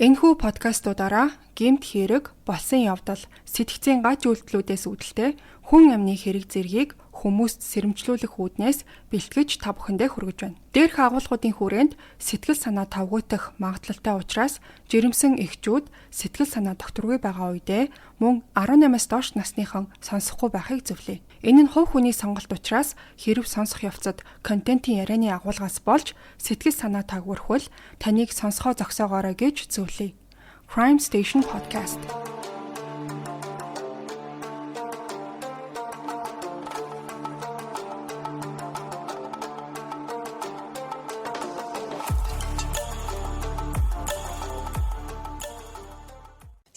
Энэхүү подкастуудаараа гэмт хэрэг, болсон явдал, сэтгцийн гач үйлдэлүүдээс үүдэлтэй хүн амны хэрэг зэргийг хүмүүст сэрэмжлүүлэх үүднээс бэлтгэж та бүхэндээ хүргэж байна. Дээрх агуулгуудын хүрээнд сэтгэл санаа тавгуйтах магадлалтай учраас жирэмсэн эхчүүд сэтгэл санаа докторгүй байгаа үедээ мөн 18-аас доош насныхан сонсохгүй байхыг зөвлөе. Энэ нь хувь хүний сонголт учраас хэрв сонсох явцад контентын ярианы агуулгаас болж сэтгэл санаа тагвархвал таныг сонсохоо зогсоогоорой гэж зөвлөе. Crime Station Podcast.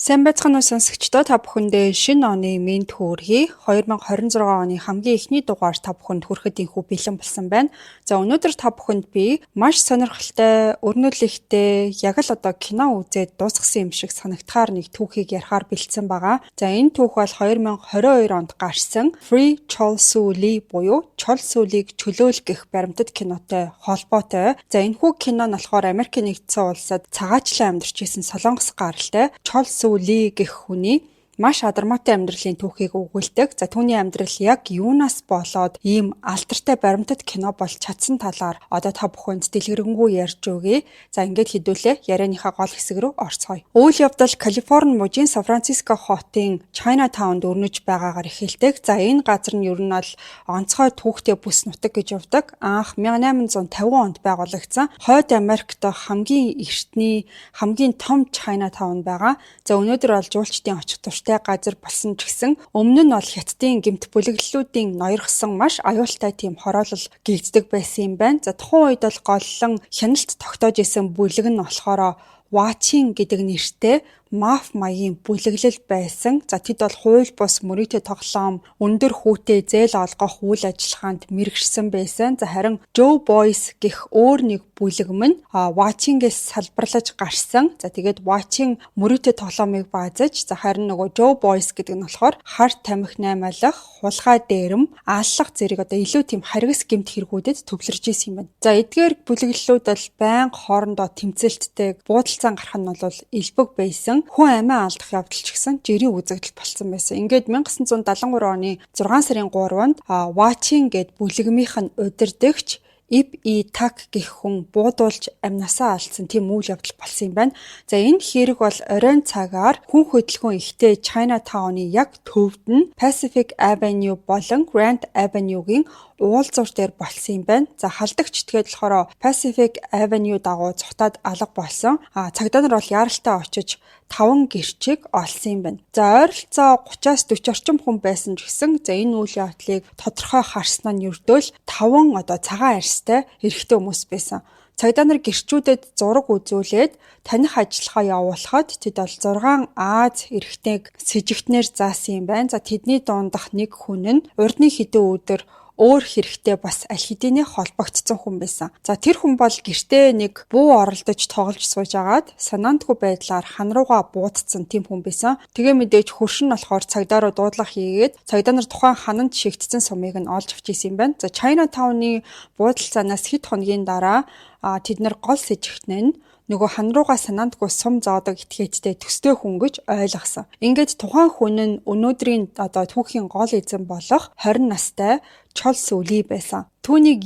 Сайн байцгаана уу сонсогчдоо, та бүхэндээ шинэ оны мэнд хүргэе. 2026 оны хамгийн эхний дугаар та бүхэнд хүрэхэд инхүү бэлэн болсон байна. За өнөөдөр та бүхэнд би маш сонирхолтой, өрнөлттэй, яг л кино үзээд дуусгасан юм шиг санагдахаар нэг түүхийг ярихаар бэлдсэн байгаа. За энэ түүх бол 2022 онд гарсан Free Chol Soo-Lee буюу Chol Soo-Leeг чөлөөлгөх баримтат кинотой холбоотой. За энэхүү кино нь болохоор Америк нэгдсэн улсад цагаачлан амьдарч исэн солонгос гаралтай Chol Soo-Lee гэх хүний маш адармаатай амьдралын түүхийг өгүүлдэг. За түүний амьдрал яг юунаас болоод ийм алтартай баримтат кино болж чадсан талаар одоо та бүхэнд дэлгэрэнгүй ярьж өгье. За ингээд хэдүүлээ ярианыхаа гол хэсэг рүү орцгоё. Үйл явдал Калифорни мужийн Сан Франциско хотын Чайнатаунд өрнөж байгаагаар эхэлдэг. За энэ газар нь ер нь бол онцгой түүхтэй бүс нутаг гэж явдаг. Анх 1850 онд байгуулагдсан. Хойд Америкт хамгийн эртний, хамгийн том Чайнатаун байгаа. За өнөөдөр бол жуулчдын очих газар болсон ч гэсэн өмнө нь бол хятадын гэмт бүлэглэлүүдийн ноёрхсон маш аюултай тийм хороолол гэгддэг байсан юм байна. За тухайн үед бол голлон хяналт тогтоож исэн бүлэг нь болохоор Watching гэдэг нэртэй маф маягийн бүлэглэл байсан. За тэд бол хууль бус мөрөөдө тоглоом, өндөр хүүтэй зээл олгох үйл ажиллагаанд мэргэшсэн байсан. За харин Joe Boys гэх өөр нэг бүлэгэм нь Watching-ээс салбарлаж гарсан. За тэгээд Watching мөрөөдө тоглоомыг баазаж, за харин нөгөө Joe Boys гэдэг нь болохоор харт тамхи наймаалах, хулгай дээрэм, ааллах зэрэг илүү тийм харгас гэмт хэрэгүүдэд төвлөрж исэн юм байна. За эдгээр бүлэглэлүүд бол байнга хоорондоо тэмцэлттэй буудалцаан гарах нь бол элбэг байсан. Хүн амиа алдах явдал ч гэсэн жирийн үзэгдэл болсон байсан. Ингээд 1973 оны 6 сарын 3-нд Watching гэд бүлэгмийнх нь удирдагч Tak гэх хүн буудуулж амнасаа алдсан тийм үйл явдал болсон юм байна. За энэ хэрэг бол оройн цагаар хүн хөдөлгөөн ихтэй Чайнатауны яг төвд нь Pacific Avenue болон Grand Avenue-гийн уулзуур дээр болсон юм байна. За халдагч тэгээд болохоор Pacific Avenue дагуу цухтаад алга болсон. Цагдаа нар бол яаралтай очиж 5 гэрчиг олсон юм байна. За ойролцоо 30-аас 40 орчим хүн байсан ч гэсэн за энэ үйл явдлыг тодорхой харснаа нь ердөөл 5 цагаан арьстай эрэгтэй хүмүүс байсан. Цагдаа нар гэрчүүдэд зураг үзүүлээд таних ажиллагаа явуулахад тэд бол 6 Аз эрэгтэйг сэжигтнээр заасан юм байна. За тэдний дундах нэг хүн нь урдны хэдэн өдөр өөр хэрэгтэй бас аль хэдийнэ холбогдсон хүн байсан. За тэр хүн бол гэртээ нэг буу оролдож тоглож сууж агаад санаандгүй байдлаар хан руугаа буудсан тийм хүн байсан. Тэгээ мэдээж хөршин нь болохоор цагдаа руу дуудлага хийгээд цагдаа нар тухайн хананд шигтсэн сумыг нь олж авч исэн юм байна. За Чайнатауны буудалцаанаас хэд хоногийн дараа тэд нар гол сэжигтнээ нь нөгөө хан руугаа санаандгүй сум зоодог этгээдтэй төстэй хүн гэж ойлгосон. Ингээд тухайн хүн нь өнөөдрийн түүхийн гол эзэн болох 20 настай Chol Soo-Lee байсан. Түүнийг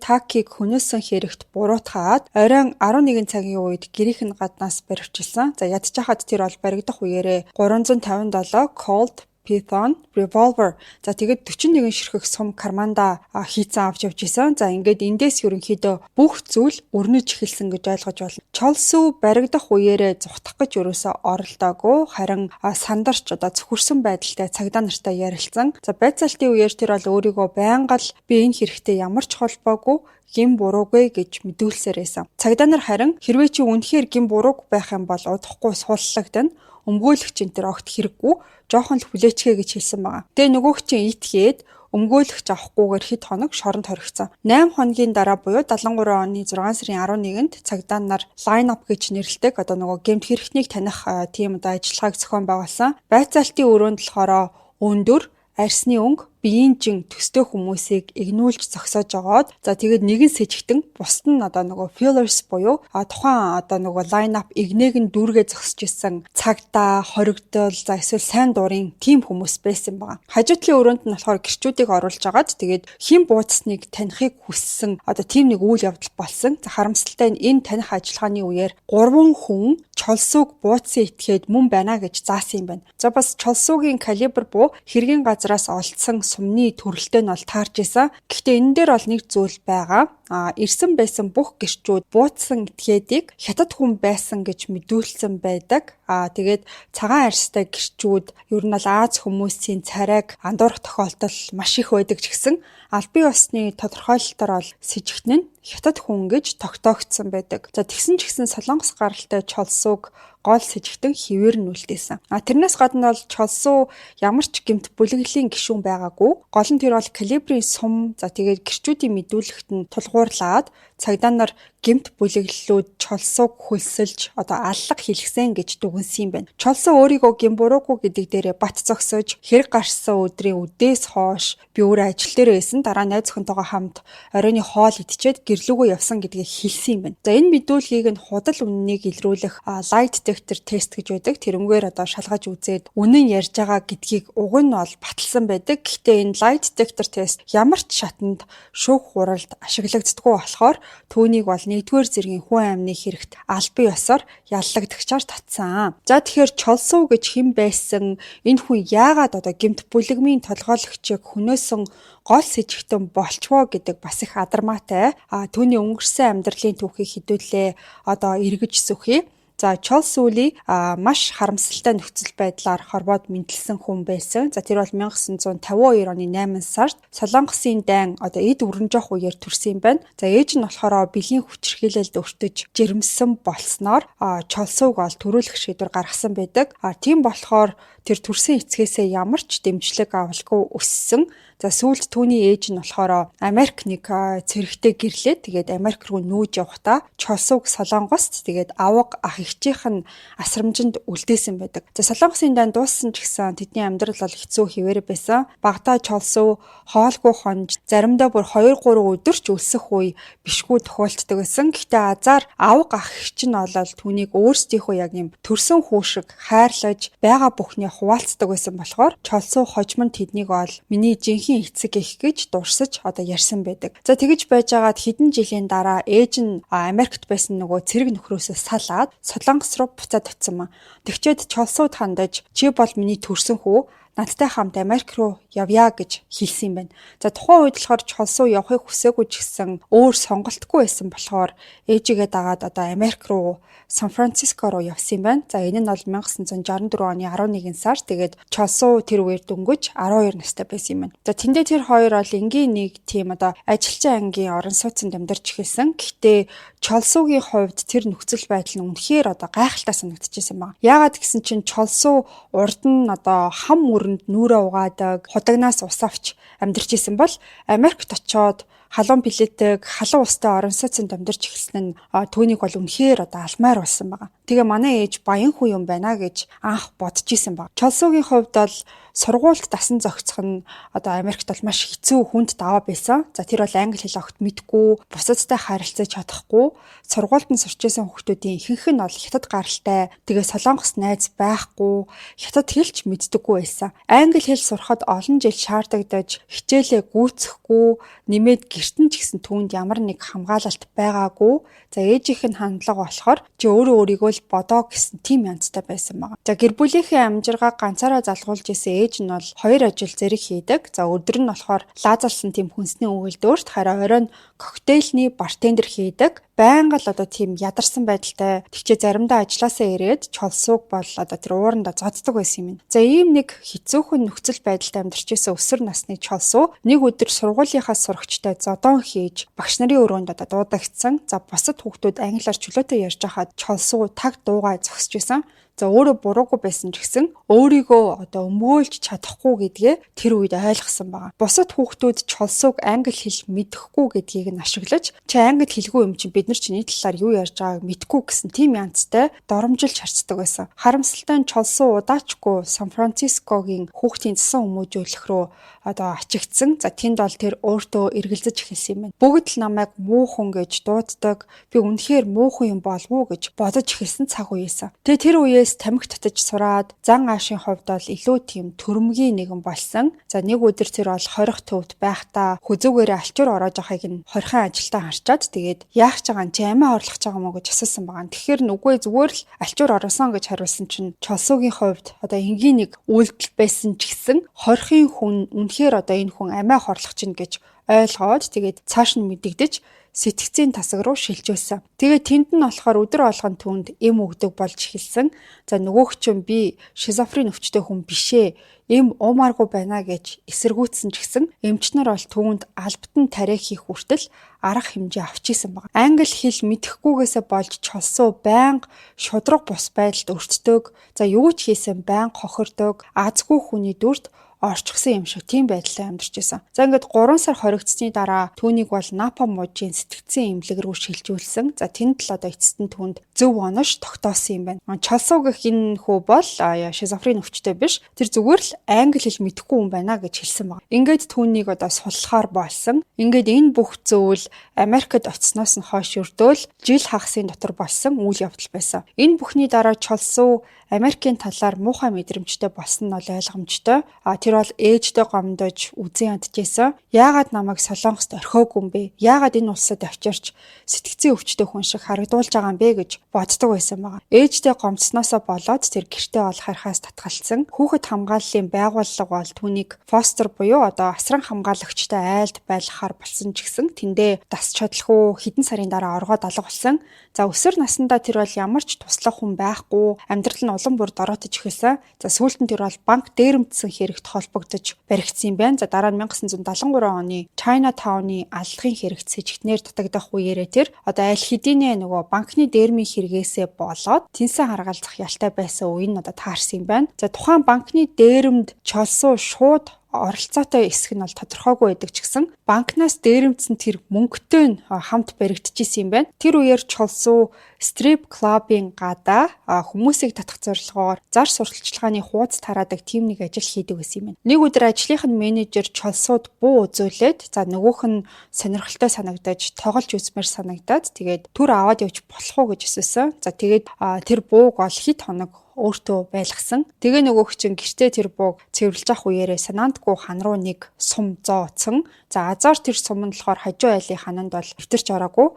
Tak-ийг хөнөөсөн хэрэгт буруутгаад оройн 11 цагийн үед гэрийнх нь гаднаас баривчилсан. За ядчихад тэр бол баригдах үеэрээ 357 Colt Python revolver. За тэгээд 41 ширхэг сум карманда хийцэн авч явж исэн. За ингээд эндээс ерөнхийдөө бүх зүйл өрнөж эхэлсэн гэж ойлгож байна. Chol Soo баригдах үеэрээ зүхтах гэж юусоо оролдоогүй, харин сандарч зөвхөрсөн байдалтай цагдаа нартай ярилцсан. За байцаалтын үеэр тэр бол өөрийгөө байнга л би энэ хэрэгтэй ямар ч холбоогүй гин буруугүй гэж мэдүүлсээр байсан. Цагдаа нар харин хэрвээ чи үнэхээр гин бурууг байх юм бол удахгүй сууллагдана. Өмгөөлөгч энэ төр огт хэрэггүй, жоохон л хүлээчгээ гэж хэлсэн байгаа. Тэгээ нөгөөх чинь итгээд өмгөөлөгч авахгүйгээр хэд хоног шоронд хоригдсон. 8 хоногийн дараа буюу 73 оны 6 сарын 11-нд цагдаа нар line up гэж нэрлэдэг нөгөө гэмт хэрэгтнийг таних тийм ажиллагааг зохион байгуулсан. Байцаалтын өрөөнд болохоор өндөр арсны өнгө, биеинжин төстэй хүмүүсийг игнүүлж зогсоож жагаад за тэгээд нэгэн сэжигтэн бусд нь одоо нөгөө fillers буюу тухайн одоо нөгөө line up игнээг нь дүүргээ зогсож исэн цагдаа, хоригдол, за эсвэл сайн дурын тим хүмүүс байсан байгаа. Хажуу талын өрөөнд нь болохоор гэрчүүдийг оруулж агаад тэгээд хэн буудсныг танихыг хүссэн одоо тим нэг үйл явдал болсон. За харамсалтай нь энэ таних ажиллагааны үеэр 3 хүн чолсууг буудсан этгээд мөн байна гэж заасан юм байна. За бас чолсуугийн калибр буу хэргийн газраас олдсон сумны төрөлтэй нь бол таарч исэн. Гэхдээ энэ дээр бол нэг зүйл байгаа. Ирсэн байсан бүх гэрчүүд буудсан этгээдийг хятад хүн байсан гэж мэдүүлсэн байдаг. Тэгээд цагаан арьстай гэрчүүд ер нь бол Аз хүмүүсийн царайг андуурах тохиолдол маш их байдаг ч гэсэн албан ёсны тодорхойлолтоор бол сэжигтэн нь хятад хүн гэж тогтоогдсон байдаг. За тэгсэн ч гэсэн Солонгос гаралтай чолсууг гол сэжигтэн хിവэр нь үлдээсэн. Тэрнээс гадна бол чолсуу ямар ч гэмт бүлэглэлийн гишүүн байгаагүй. Гол нь тэр бол калибрийн сум за тэгээд гэрчүүдийн мэдүүлэгт нь тулгуурлаад цагдаа нар гэмт бүлэглэлүүд чолсууг хөлсөлж одоо аллах хэлхсэн гэж дүгнсэн юм байна. Чолсуу өөрийгөө гэм буруугүй гэдэг дээрээ бат зогсож хэрэг гарсан өдрийн үдээс хойш би өөрөө ажил дээр байсан. Дараа найз охинтойгоо хамт оройны хоол идчихэд гэрлүүгөө явсан гэдгийг хэлсэн юм байна. За энэ мэдүүлгийг нь худал үннийг илрүүлэх lie detector тест гэж байдаг. Тэрнгээр одоо шалгаж үзээд үнэн ярьж байгаа гэдгийг уг нь бол баталсан байдаг. Гэхдээ энэ lie detector тест ямар ч шатанд шүүх хуралд ашиглагддаггүй болохоор түүнийг бол 1-р зэргийн хүн амны хэрэгт албан ёсоор яллагдагчаар татсан. За тэгэхээр чолсуу гэж хэн байсан? Энэ хүн яагаад одоо гэмт бүлэгмийн толгойлогчийг хөнөөсөн гол сэжигтэн болчвоо гэдэг бас их адармаатай. Түүний өнгөрсөн амьдралын түүхийг хэдүүлээ одоо эргэж сүхий. За Чолсуули маш харамсалтай нөхцөл байдлаар хорвоод мэндэлсэн хүн байсан. За тэр бол 1952 оны 8 сард Солонгосын дайн одоо эд өрнжих үеэр төрсэн юм байна. За ээж нь болохоор бэлгийн хүчирхийлэлд өртөж жирэмсэн болсноор Чолсууг ол төрүүлэх шийдвэр гаргасан байдаг. Тийм болохоор тэр төрсэн эцгээсээ ямар ч дэмжлэг авалгүй өссөн. За сүүлд түүний ээж нь болохоор Америк нэг цэрэгтэй гэрлээд тэгээд Америк руу нүүж явахдаа Чолсууг Солонгост тэгээд авга ах эгчийнх нь асрамжинд үлдээсэн байдаг. За Солонгосын дайн дууссан ч гэсэн тэдний амьдрал бол хэцүү хിവэр байсан. Багтаа Чолсуу хоолгүй хонж заримдаа бүр 2-3 өдөр ч өлсөх үе бишгүй тохиолддог байсан. Гэхдээ азар авга ах эгч нь олол түүнийг өөрсдийнхөө яг юм төрсөн хүү шиг хайрлаж байгаа бүхнээ хуваалцдаг байсан болохоор Чолсуу хожимд тэднийг ол миний жинхэнэ эцэг их гэж дурсаж одоо ярьсан байдаг. За тэгэж байжгаад хэдэн жилийн дараа ээж нь Америкт байсан нөгөө цэрэг нөхрөөсөө салаад Солонгос руу буцаад очсон юм. Тэгчээд Чолсууд хандаж чи бол миний төрсөн хүү надтай хамт Америк руу явъя гэж хэлсэн юм байна. За тухайн үед болохоор Чолсуу явахыг хүсээгүй ч гэсэн өөр сонголтгүй байсан болохоор ээжигээ дагаад одоо Америк руу Сан Франциско руу явсан юм байна. За энэ нь бол 1964 оны 11 сар. Тэгээд Чолсуу тэр үеэр дөнгөж 12 настай байсан юм байна. За тэндээ тэр хоёр бол энгийн нэг тийм одоо ажилчин ангийн орон сууцнд амьдарч эхэлсэн. Гэхдээ Чолсуугийн хувьд тэр нөхцөл байдал нь үнэхээр одоо гайхалтай санагдчихсэн байна. Яагаад гэсэн чинь Чолсуу урд нь одоо хам мөрөнд нүрээ угаадаг, худагнаас ус авч амьдарч исэн бол Америкт очоод халуун билетэг, халуун устай орон сууцнд амьдарч эхэлсэн нь түүнийг бол үнэхээр одоо алмаар болсон байгаа. Тэгээ манай ээж баян хүн юм байна гэж анх бодож исэн баг. Чолсуугийн хувьд бол сургуульд дасан зохицох нь одоо Америкт бол маш хэцүү хүнд даваа байсан. За тэр бол англи хэл огт мэдгүй, бусадтай харилцаж чадахгүй, сургуульд нь сурч байсан хүүхдүүдийн ихэнх нь бол хятад гаралтай, тэгээ Солонгос найз байхгүй, хятад хэлч мэддэггүй байсан. Англи хэл сурахад олон жил шаардагдаж, хичээлээ гүйцэхгүй, нэмээд гэртэн ч гэсэн түүнд ямар нэг хамгаалалт байгаагүй. За ээжийнх нь хандлага болохоор чи өөрийгөө л бодоо гэсэн тийм янзтай байсан байгаа. За гэр бүлийнхээ амжиргаа ганцаараа залгуулж исэн ээж нь бол 2 ажил зэрэг хийдэг. За өдөр нь болохоор лазалсан тийм хүнсний өгүүлдөрт хараа оройн коктейльний бартендер хийдэг. Байнга л одоо тийм ядарсан байдалтай. Тэгчээ заримдаа ажилласаа ирээд Чолсууг бол одоо тэр ууранда зоддог байсан юм. За ийм нэг хэцүүхэн нөхцөл байдалд амьдарч исэн өсвөр насны Чолсуу нэг өдөр сургуулийнхаа сурагчтай зодон хийж багш нарын өрөөнд одоо дуудагдсан. За бусад хүүхдүүд англиар чөлөөтэй ярьж байхад Чолсуу таг дуугаа зогсож исэн. За өөрөө буруугүй байсан ч гэсэн өөрийгөө одоо өмгөөлж чадахгүй гэдгээ тэр үед ойлгосон байгаа. Бусад хүүхдүүд чолсууг англи хэл мэдэхгүй гэдгийг нь ашиглаж чи англи хэлгүй юм чинь бид нар чиний талаар юу ярьж байгааг мэдэхгүй гэсэн тийм янзтай доромжилж харцдаг байсан. Харамсалтай нь чолсуу удаачгүй Сан Францискогийн хүүхдийн засан хүмүүжүүлэх рүү одоо ачигдсан. За тэнд бол тэр өөртөө эргэлзэж эхэлсэн юм байна. Бүгд л намайг муухан гэж дууддаг. Би үнэхээр муухан юм болов уу гэж бодож эхэлсэн цаг үеэсэн. Тэгээ тэр үеэс тамхи татаж сураад зан аашийн хувьд бол илүү тийм төрөмгийн нэгэн болсон. За нэг өдөр тэр бол хорих төвд байхдаа хүзүүгээрээ алчуур ороож байгааг нь хорихын ажилтаа харчаад тэгээд яах ч байгаа чи амиа орлох ч байгаа мó гэж асуусан байгаа. Тэгэхээр нүггүй зүгээр л алчуур оросон гэж хариулсан чинь чолсуугийн хувьд одоо энгийн нэг үйлдэл байсан ч гэсэн хорихын хүн үнэхээр одоо энэ хүн амиа хорлох чинь гэж ойлгоод тэгээд цааш нь мэдэгдэж сэтгцийн тасаг руу шилжүүлсэн. Тэгээ тэнд нь болохоор өдөр болгон түүнд эм өгдөг болж эхэлсэн. За нөгөөх чинь би шизофрен өвчтэй хүн бишээ. Эм уумааргүй байна гэж эсэргүүцсэн ч гэсэн эмчнэр бол түүнд албатан тариа хийх хүртэл арга хэмжээ авчихсан байна. Англи хэл мэдэхгүйгээсээ болж чолсуу байнга шудраг бус байдалд өртдөг. За юу ч хийсэн байнга хохирдог. Азгүй хүний дүрд орчихсон юм шиг тийм байдлаар амьдарч байсан. За ингээд 3 сар хоригдсны дараа түүнийг бол Напа мужийн сэтгцийн эмнэлэг рүү шилжүүлсэн. За тэнд л одоо эцэст нь түүнд зөв онош тогтоосон юм байна. Чолсуу гэх энэ хүү бол шизофрен өвчтэй биш. Тэр зүгээр л англи хэл мэдэхгүй хүн байна гэж хэлсэн байна. Ингээд түүнийг одоо суллахаар болсон. Ингээд энэ бүх зүйл Америкт очсноос нь хойш өрдөөл жил хагасын дотор болсон үйл явдал байсан. Энэ бүхний дараа чолсуу Америкийн талаар муухай мэдрэмжтэй болсон нь бол ойлгомжтой. Тэр бол ээжтэй гомдож үзэн ядчихсан. Яагаад намайг Солонгост орхиогүй юм бэ? Яагаад энэ улсад очирч сэтгцийн өвчтэй хүн шиг харагдуулж байгаа юм бэ гэж боддог байсан байгаа. Ээжтэй гомдсноосоо болоод тэр гэртээ бол харихаас татгалцсан. Хүүхэд хамгааллын байгууллага бол түүнийг фостер буюу одоо асран хамгаалагчтай айлд байлгахаар болсон ч гэсэн тэндээ дасч чадлахгүй хэдэн сарын дараа оргоод алга болсон. За өсвөр насндаа тэр бол ямар ч туслах хүн байхгүй, амьдрал нь улам бүр дороотож эхэлсэн. За сүүлд нь тэр бол банк дээрэмдсэн хэрэгт холбогдож баригдсан юм байна. За дараа нь 1973 оны Chinatown-ы аллагын хэрэгт сэжигтнээр дутагдах үеэрээ тэр одоо аль хэдийнэ нөгөө банкны дээрмийн хэрэгээсээ болоод тэнсэн харгалзах ялтай байсан үе нь одоо таарсан юм байна. За тухайн банкны дээрэмд чолсуу шууд оролцоотой эсэх нь бол тодорхойгүй байдаг ч гэсэн банкнаас дээрэмдсэн тэр мөнгөтэй нь хамт баригдчихсэн юм байна. Тэр үеэр чолсуу стрип клубын гадаа хүмүүсийг татах зорилгоор зар сурталчилгааны хуудас тараадаг тийм нэг ажил хийдэг байсан юм байна. Нэг өдөр ажлынх нь менежер чолсууд буу үзүүлээд за нөгөөх нь сонирхолтой санагдаж тоглож үзмээр санагдаад тэгээд түр аваад явж болох уу гэж асуусан. За тэгээд тэр бууг ол хэд хоног өөртөө байлгасан. Тэгээ нөгөөх чинь гэртээ тэр бууг цэвэрлж авах үеэрээ санаандгүй хан руу нэг сум зооцсон. За азар тэр сум нь болохоор хажуу айлын хананд бол өвтөрч ороогүй.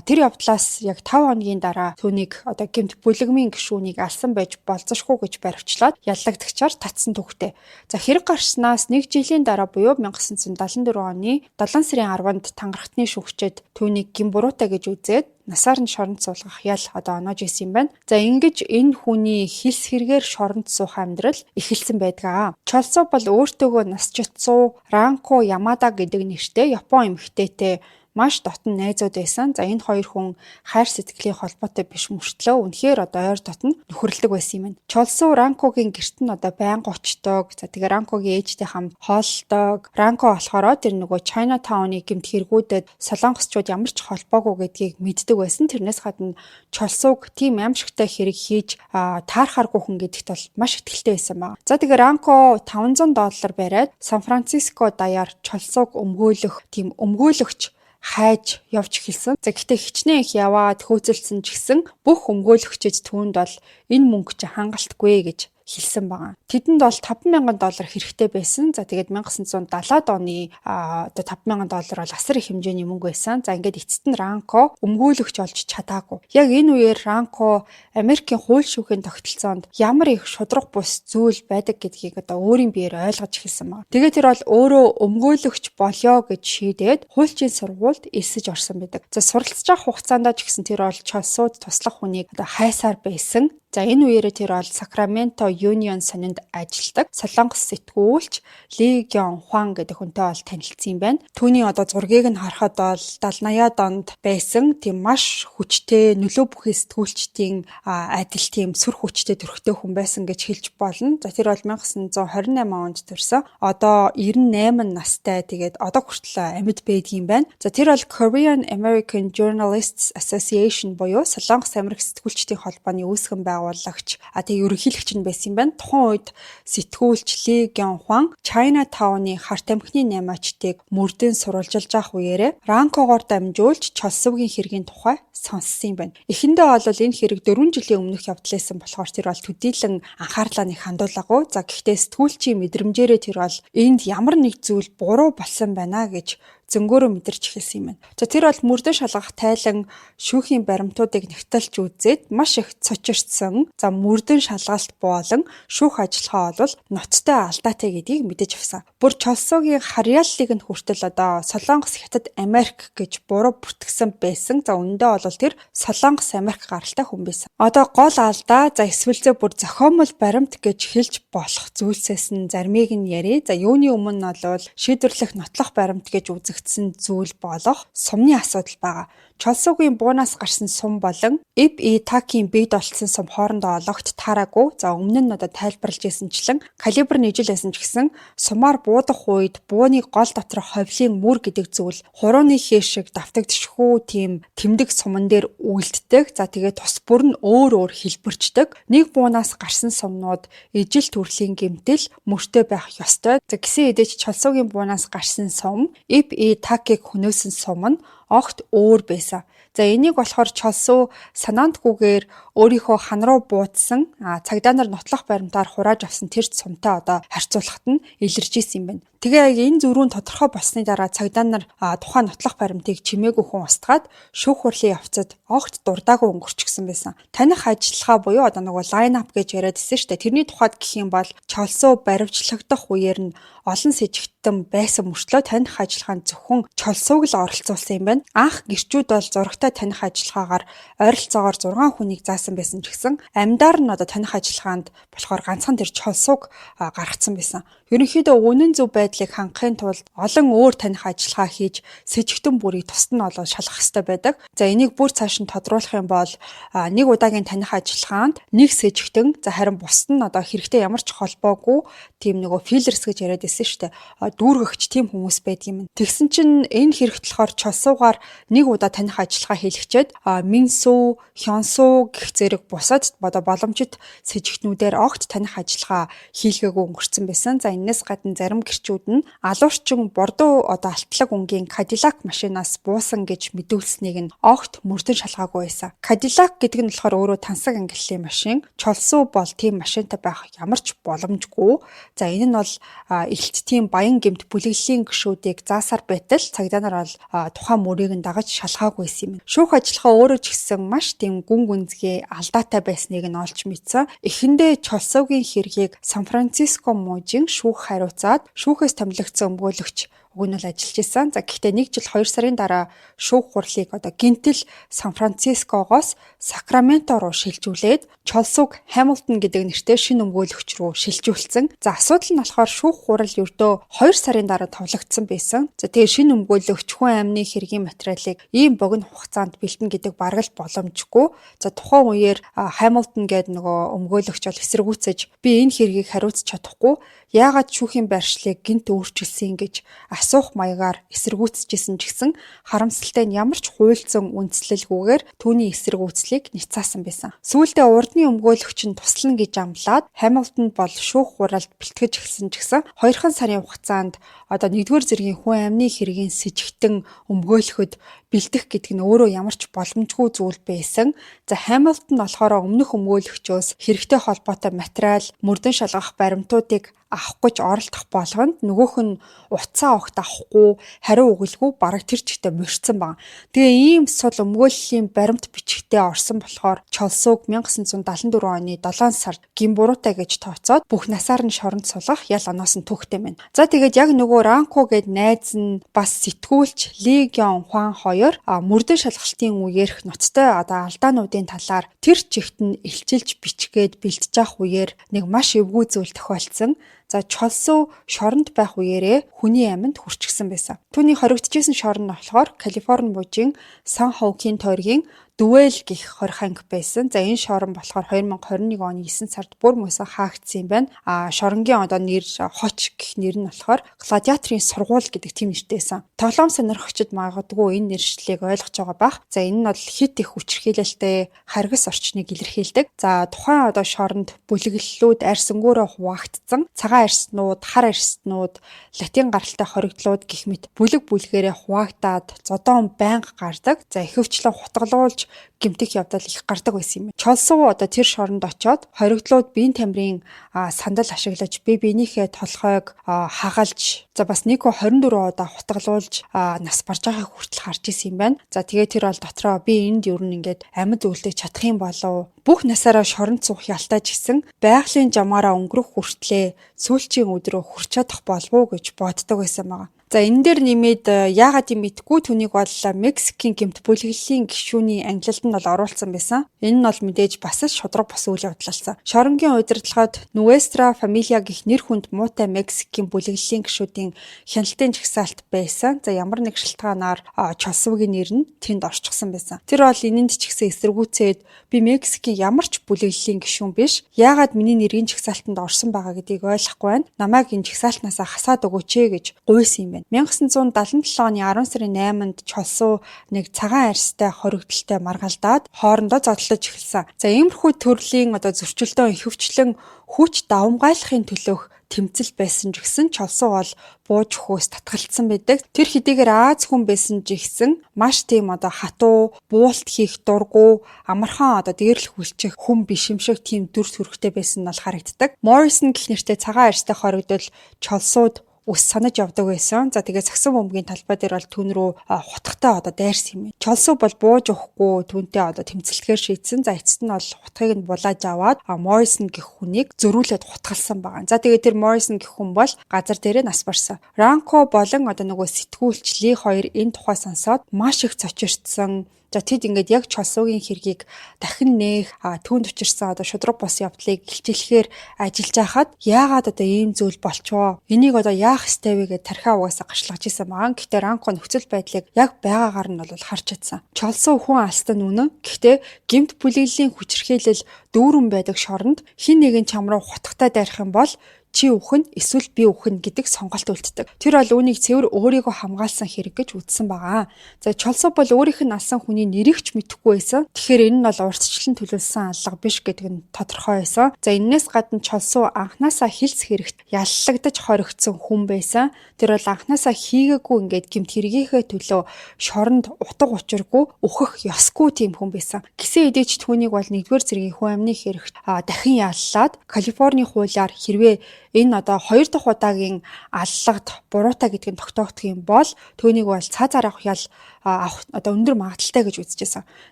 Тэр явдлаас яг 5 хоногийн дараа түүнийг одоо гэмт бүлэгмийн гишүүнийг алсан байж болзошгүй гэж баривчлаад яллагдагчаар татсан түүхтэй. За хэрэг гарснаас 1 жилийн дараа буюу 1974 оны 7 сарын 10-нд тангарахтны шүүгчэд түүнийг гин буруутай гэж үзээд насаар нь шоронд суулгах ял одоо оноож исэн юм байна. За ингэж энэ хүний хилс хэрэгээр шоронд суух амьдрал эхэлсэн байдгаа. Чолсуу бол өөртөөгөө насжитсуу Ранко Ямада гэдэг нэртэй Япон эмэгтэйтэй маш дотн найзууд байсан. За энэ хоёр хүн хайр сэтгэлийн холбоотой биш мөртлөө үнэхээр одоо ойр дотн нөхөрлөдөг байсан юм байна. Чолсуу Ранкогийн гэрт нь одоо байнга очдог. За тэгээ Ранкогийн ээжтэй хамт хооллдог. Ранко болохоор тэр нөгөө Chinatown-ы гэмт хэрэгүүдэд солонгосчууд ямар ч холбоогүй гэдгийг мэддэг байсан. Тэрнээс гадна чолсууг тийм аимшигтай хэрэг хийж таархааргүй хүн гэдэгт бол маш ихтэй байсан байна. За тэгээ Ранко $500 бариад Сан Франциско даяар чолсууг өмгөөлөх тийм өмгөөлөгч хайж явж эхэлсэн. За гэхдээ хичнээн их яваад хөөцөлдсөн ч гэсэн бүх өмгөөлөгчид түүнд бол энэ мөнгө чи хангалтгүй гэж хэлсэн байгаа. Тэдэнд бол $5,000 хэрэгтэй байсан. За тэгээд 1970-ад оны одоо $5,000 бол асар их хэмжээний мөнгө байсан. За ингээд эцэст нь Ранко өмгөөлөгч болж чадаагүй. Яг энэ үеэр Ранко Америкийн хууль шүүхийн тогтолцоонд ямар их шудраг бус зүйл байдаг гэдгийг одоо өөрийн биеэр ойлгож эхэлсэн байна. Тэгээд тэр бол өөрөө өмгөөлөгч болёо гэж шийдээд хуульчийн сургуульд элсэж орсон байдаг. За суралцж авах хугацаанд ч гэсэн тэр бол чолсууд туслах хүнийг одоо хайсаар байсан. За энэ үеэрээ тэр бол Sacramento Union сонинд ажилладаг Солонгос сэтгүүлч Ли Гён Хван гэдэг хүнтэй бол танилцсан юм байна. Түүний одоо зургийг нь харахад бол 70-80-аад онд байсан тийм маш хүчтэй нөлөө бүхий сэтгүүлчдийн адил тийм сүр хүчтэй төрхтэй хүн байсан гэж хэлж болно. За тэр бол 1928 онд төрсөн. Одоо 98 настай. Тэгээд одоо хүртэл амьд байдгийн байна. За тэр бол Korean American Journalists Association буюу Солонгос Америк сэтгүүлчдийн холбооны үүсгэн байгуулагч тэгээ ерөнхийлөгч нь байсан юм байна. Тухайн үед сэтгүүлч Ли Гён Хван Chinatown-ы харт амхны наймаачдыг мөрдөн сурвалжилж авах үеэрээ ранкогоор дамжуулж Чолсовгийн хэргийн тухай сонссон юм байна. Эхэндээ бол энэ хэрэг 4 жилийн өмнөх явдлаасан болохоор тэр бол төдийлөн анхаарлаа нэг хандуулаагүй. За гэхдээ сэтгүүлчийн мэдрэмжээрээ тэр бол энд ямар нэг зүйл буруу болсон байна гэж зөнгөөрөө мэдэрч эхэлсэн юм байна. За тэр бол мөрдөн шалгах тайлан шүүхийн баримтуудыг нэгтэлж үзээд маш их цочирдсан. За мөрдөн шалгалт болон шүүх ажиллагаа бол ноцтой алдаатай гэдгийг мэдэж авсан. Бүр Чолсогийн харьяаллыг нь хүртэл одоо Солонгос Хятад Америк гэж буруу бүртгэсэн байсан. За үүндээ бол тэр Солонгос Америк гаралтай хүн байсан. Одоо гол алдаа за эсвэл бүр зохиомол баримт гэж хэлж болох зүйлсээс нь заримыг нь ярив. За юуны өмнө нь бол шийдвэрлэх нотлох баримт гэж үзэгдсэн зүйл болох сумны асуудал байгаа. Чолсогийн буунаас гарсан сум болон Ip-E-Taki-ийн бийд олцсон сум хоорондооологт таараагүй. За өмнө нь одоо тайлбарлаж ирсэнчлэн калибр нийжил байсан ч гэсэн сумаар буудах үед бууны гол дотор ховлын мөр гэдэг зүйл хурууны хээ шиг давтагдчихгүй тийм тэмдэг суман дээр үлддэг. За тэгээд тус бүр нь өөр хэлбэрчдэг. Нэг буунаас гарсан сумнууд ижил төрлийн гэмтэл мөртэй байх ёстой. За гэсэн хэдий Чолсогийн буунаас гарсан сум Ip-E-Taki-г хөнөөсөн сум нь огт өөр байсан. За энийг болохоор Чолсо санаандгүйгээр өөрийнхөө хан руу буудсан цагдаа нар нотлох баримтаар хурааж авсан тэр сумтай одоо харьцуулахад нь илэрж исэн юм байна. Тэгээ яг энэ зөрүүн тодорхой болсны дараа цагдаа нар тухайн нотлох баримтыг чимээгүй хүн устгаад шүүх хурлын явцад огт дурдаагүй өнгөрчихсөн байсан. Таних ажиллагаа буюу одоо нөгөө лайн ап гэж яриад ирсэн шүү дээ. Тэрний тухайд гэх юм бол Чолсо баривчлагдах үеэр нь олон сэжигтэн байсан мөртлөө таних ажиллагаанд зөвхөн Чолсог л оролцуулсан юм байна. Анх гэрчүүд бол зурагтай таних ажиллагаагаар ойролцоогоор 6 хүнийг заасан байсан ч гэсэн амьдаар нь одоо таних ажиллагаанд болохоор ганцхан тэр Чолсог гаргацсан байсан. Ерөнхийдөө үнэн зөв байдлыг хангахын тулд олон өөр таних ажиллагаа хийж сэжигтэн бүрийг тусад нь олоод шалгах хэрэгтэй байдаг. За энийг бүр цааш нь тодруулах юм бол нэг удаагийн таних ажиллагаанд нэг сэжигтэн за харин бусад нь одоо хэрэгтэй ямар ч холбоогүй тийм нөгөө филлерс гэж яриад байсан шүү дээ. Дүүргэгч тийм хүмүүс байдгийм. Тэгсэн чинь энэ хэрэгт болохоор Чолсогаар нэг удаа таних ажиллагаа хийлгчээд Минсу, Хёнсу гэх зэрэг бусад одоо боломжит сэжигтнүүдээр огт таних ажиллагаа хийлгээгүй өнгөрцөн байсан. За энэс гадна зарим гэрчүүд нь алуурчин бордуу одоо алтлаг өнгийн Cadillac машинаас буусан гэж мэдүүлсэнийг нь огт мөрдөн шалгаагүй байсан. Cadillac гэдэг нь болохоор өөрөө тансаг ангиллын машин. Чолсо бол тийм машинтай байх ямар ч боломжгүй. За энэ нь бол эрэлттийн баян гэмт бүлэглэлийн гишүүдийг заасаар байтал цагдаа нар бол тухайн мөрийг нь дагаж шалгаагүй байсан юм. Шүүх ажиллагаа өөрөө ч гэсэн маш тийм гүн гүнзгий алдаатай байсныг нь олж мэдсэн. Эхэндээ Чолсогийн хэргийг Сан Франциско мужийн шүүх хариуцаад шүүхээс томилогдсон өмгөөлөгч уг нь бол ажиллаж исэн. За гэхдээ 1 жил 2 сарын дараа шүүх хурлыг одоо гинтэл Сан Францискогоос Сакраменто руу шилжүүлээд Чолсог Хамилтон гэдэг нэртэй шинэ өмгөөлөгч рүү шилжүүлсэн. За асуудал нь болохоор шүүх хурал ердөө 2 сарын дараа товлогдсон байсан. За тэгээ шинэ өмгөөлөгч хүн амны хэргийн материалыг ийм богино хугацаанд бэлтэн гэдэг бараг л боломжгүй. За тухайн үеэр Хамилтон гэдэг нөгөө өмгөөлөгч бол эсэргүүцэж би энэ хэргийг хариуцж чадахгүй. Яагаад шүүхийн байршлыг гинт өөрчилсөн гэж асуух маягаар эсэргүүцэжсэн ч гэсэн харамсалтай нь ямар ч хуульцсан үндслэлгүйгээр түүний эсэргүүцлийг няцаасан байсан. Сүүлдээ урдны өмгөөлөгч нь туслана гэж амлаад Хамилтон бол шүүх хуралд бэлтгэж эхэлсэн ч гэсэн 2 сарын хугацаанд одоо 1-р зэргийн хүн амны хэргийн сэжигтэн өмгөөлөхөд бэлдэх гэдэг нь өөрөө ямар ч боломжгүй зүйл байсан. За Хамилтон болохоор өмнөх өмгөөлөгчөөс хэрэгтэй холбоотой материал, мөрдөн шалгах баримтуудыг авах гэж оролдох болгонд нөгөөх нь утсаа огт авахгүй, хариу өгөлгүй бараг тэр чигтээ мөрцсөн баг. Тэгээ ийм сул өмгөөллийн баримт бичгтээ орсон болохоор Чолсог 1974 оны 7 сард гин буруутай гэж тооцоод бүх насаар нь шоронд сулгах ял оноос нь түүхтэй байна. За тэгээд яг нөгөө нөгөө Ранко гээд найз нь бас сэтгүүлч Ли Гён Хван хоёр мөрдөн шалгалтын үеэрх ноцтой алдаануудын талаар тэр чигт нь илчилж бичгээд бэлтэж авах үеэр нэг маш эвгүй зүйл тохиолдсон. За Чолсуу шоронд байх үеэрээ хүний амьд хүрчихсэн байсан. Түүний хоригдчихсэн шорон нь болохоор Калифорни мужийн Сан Хоукийн тойргийн Дүвэл гэх хорих анги байсан. За энэ шорон болохоор 2021 оны 9 сард бүр мөсөн хаагдсан юм байна. Шоронгийн нэр хоч гэх нэр нь болохоор Гладиаторын сургууль гэдэг тийм нэртэйсэн. Тоглоом сонирхогчид магадгүй энэ нэршлиг ойлгож байгаа бах. За энэ нь бол хит их хүчирхийлэлтэй харгас орчныг илэрхийлдэг. За тухайн шоронд бүлэглэлүүд арьсангөөрөө хуваагдсан. Цагаан арьснууд, хар арьснууд, латин гаралтай хоригдлууд гэх мэт бүлэг бүлгээрээ хуваагдаад зодоон байнга гардаг. За ихэвчлэн хутгалуулж гэмтэх явдал их гардаг байсан юм. Чолсуу тэр шоронд очоод хоригдлууд биеийн тамирын сандал ашиглаж биенийхээ толгойг хагалж бас 1-24 хутгалуулж нас барж байгааг хүртэл харж исэн юм байна. За тэгээ тэр бол дотроо би энд ер нь ингээд амьд үлдэж чадах юм болов бүх насаараа шоронд суух ялтаж гисэн байгалийн жамаараа өнгөрөх хүртлээ сүүлчийн өдрөө хүрч чадах болов уу гэж боддог байсан байгаа. За энэ дээр нэмээд яагаад юм мэдгүй түүнийг бол Мексикийн гэмт бүлэглэлийн гишүүний ангилалд нь бол оруулсан байсан. Энэ нь бол мэдээж бас шудраг бос үйл явдал болсон. Шоронгийн удирдлагад Nuestra Familia гэх нэр хүнд муутай Мексикийн бүлэглэлийн гишүүдийн хяналтын жагсаалт байсан. За ямар нэг шалтгаанаар Чолсуугийн нэр нь тэнд орчихсон байсан. Тэр бол энэнд ч гэсэн эсэргүүцээд би Мексикийн ямар ч бүлэглэлийн гишүүн биш. Яагаад миний нэрийн жагсаалтанд орсон байгаа гэдгийг ойлгохгүй байна. Намайг энэ жагсаалтнаас хасаад өгөөч гэж гуйсан юм байна. 1977 оны 10 сарын 8-нд Чолсуу нэг цагаан арьстай хоригдолтой маргалдаад хоорондоо зодтолж эхэлсэн. За иймэрхүү төрлийн зөрчилдөөн ихэвчлэн хүч давмгайлахын төлөөх тэмцэл байсан ч гэсэн Чолсуу бол бууж өгөхөөс татгалцсан байдаг. Тэр хэдийгээр Аз хүн байсан ч гэсэн маш тийм хатуу, буулт хийх дургу, амархан дээрлэх хүлчих хүн биш юм шиг тийм дүр төрхтэй байсан нь бол харагддаг. Morrison гэх нэртэй цагаан арьстай хоригдол Чолсууд ус санаж явдаг байсан. За тэгээ сагсан бөмбөгийн талбай дээр бол түүн рүү хутгатай дайрсан юм. Чолсуу бол бууж өгөхгүй түүнтэй тэмцэлтгэхээр шийдсэн. За эцэст нь бол хутгийг нь булааж аваад Morrison гэх хүнийг зөрүүлээд хутгалсан байгаа. За тэгээ тэр Morrison гэх хүн бол газар дээрээ нас барсан. Ранко болон нөгөө сэтгүүлч Ли хоёр энэ тухай сонсоод маш их цочирдсан. За тэд ингээд яг Чолсуугийн хэргийг дахин нээх түүнд учирсан шудраг бос явдлыг илчилэхээр ажиллаж байхад яагаад ийм зүйл болчихоо? Энийг яах ёстой вэ гэж тархиа угаасаа гарчлагж исэн байгаа. Гэхдээ Ранко нөхцөл байдлыг яг байгаагаар нь бол харж чадсан. Чолсуу хүн алстан үнэн. Гэхдээ гэмт бүлэглэлийн хүчирхийлэл дүүрэн байдаг шоронд хин нэгэн чам руу хутгатай дайрах юм бол чи үхэн эсвэл би үхэн гэдэг сонголт үлддэг. Тэр бол үүнийг цэвэр өөрийгөө хамгаалсан хэрэг гэж үзсэн байгаа. За Чолсуу бол өөрийнх нь алсан хүний нэрийг ч мэдэхгүй байсан. Тэгэхээр энэ нь бол урьдчилан төлөвлөсөн аллага биш гэдэг нь тодорхой байсан. За энээс гадна Чолсуу анханасаа хилс хэрэгт яллагдаж хоригдсон хүн байсан. Тэр бол анханасаа хийгээгүй ингээд гэмт хэрэгийнхээ төлөө шоронд утга учиргүй өөхөх ёсгүй тийм хүн байсан. Гисэн хэдий ч түүнийг бол 1-р зэргийн хүн амны хэрэгт дахин яллаад Калифорни хуулиар хэрвээ энэ 2 дахь удаагийн аллагад буруутай гэдг нь тогтоогдох юм бол түүнийг бол цаазаар авах ял авах өндөр магадaltaй гэж үзэжсэн.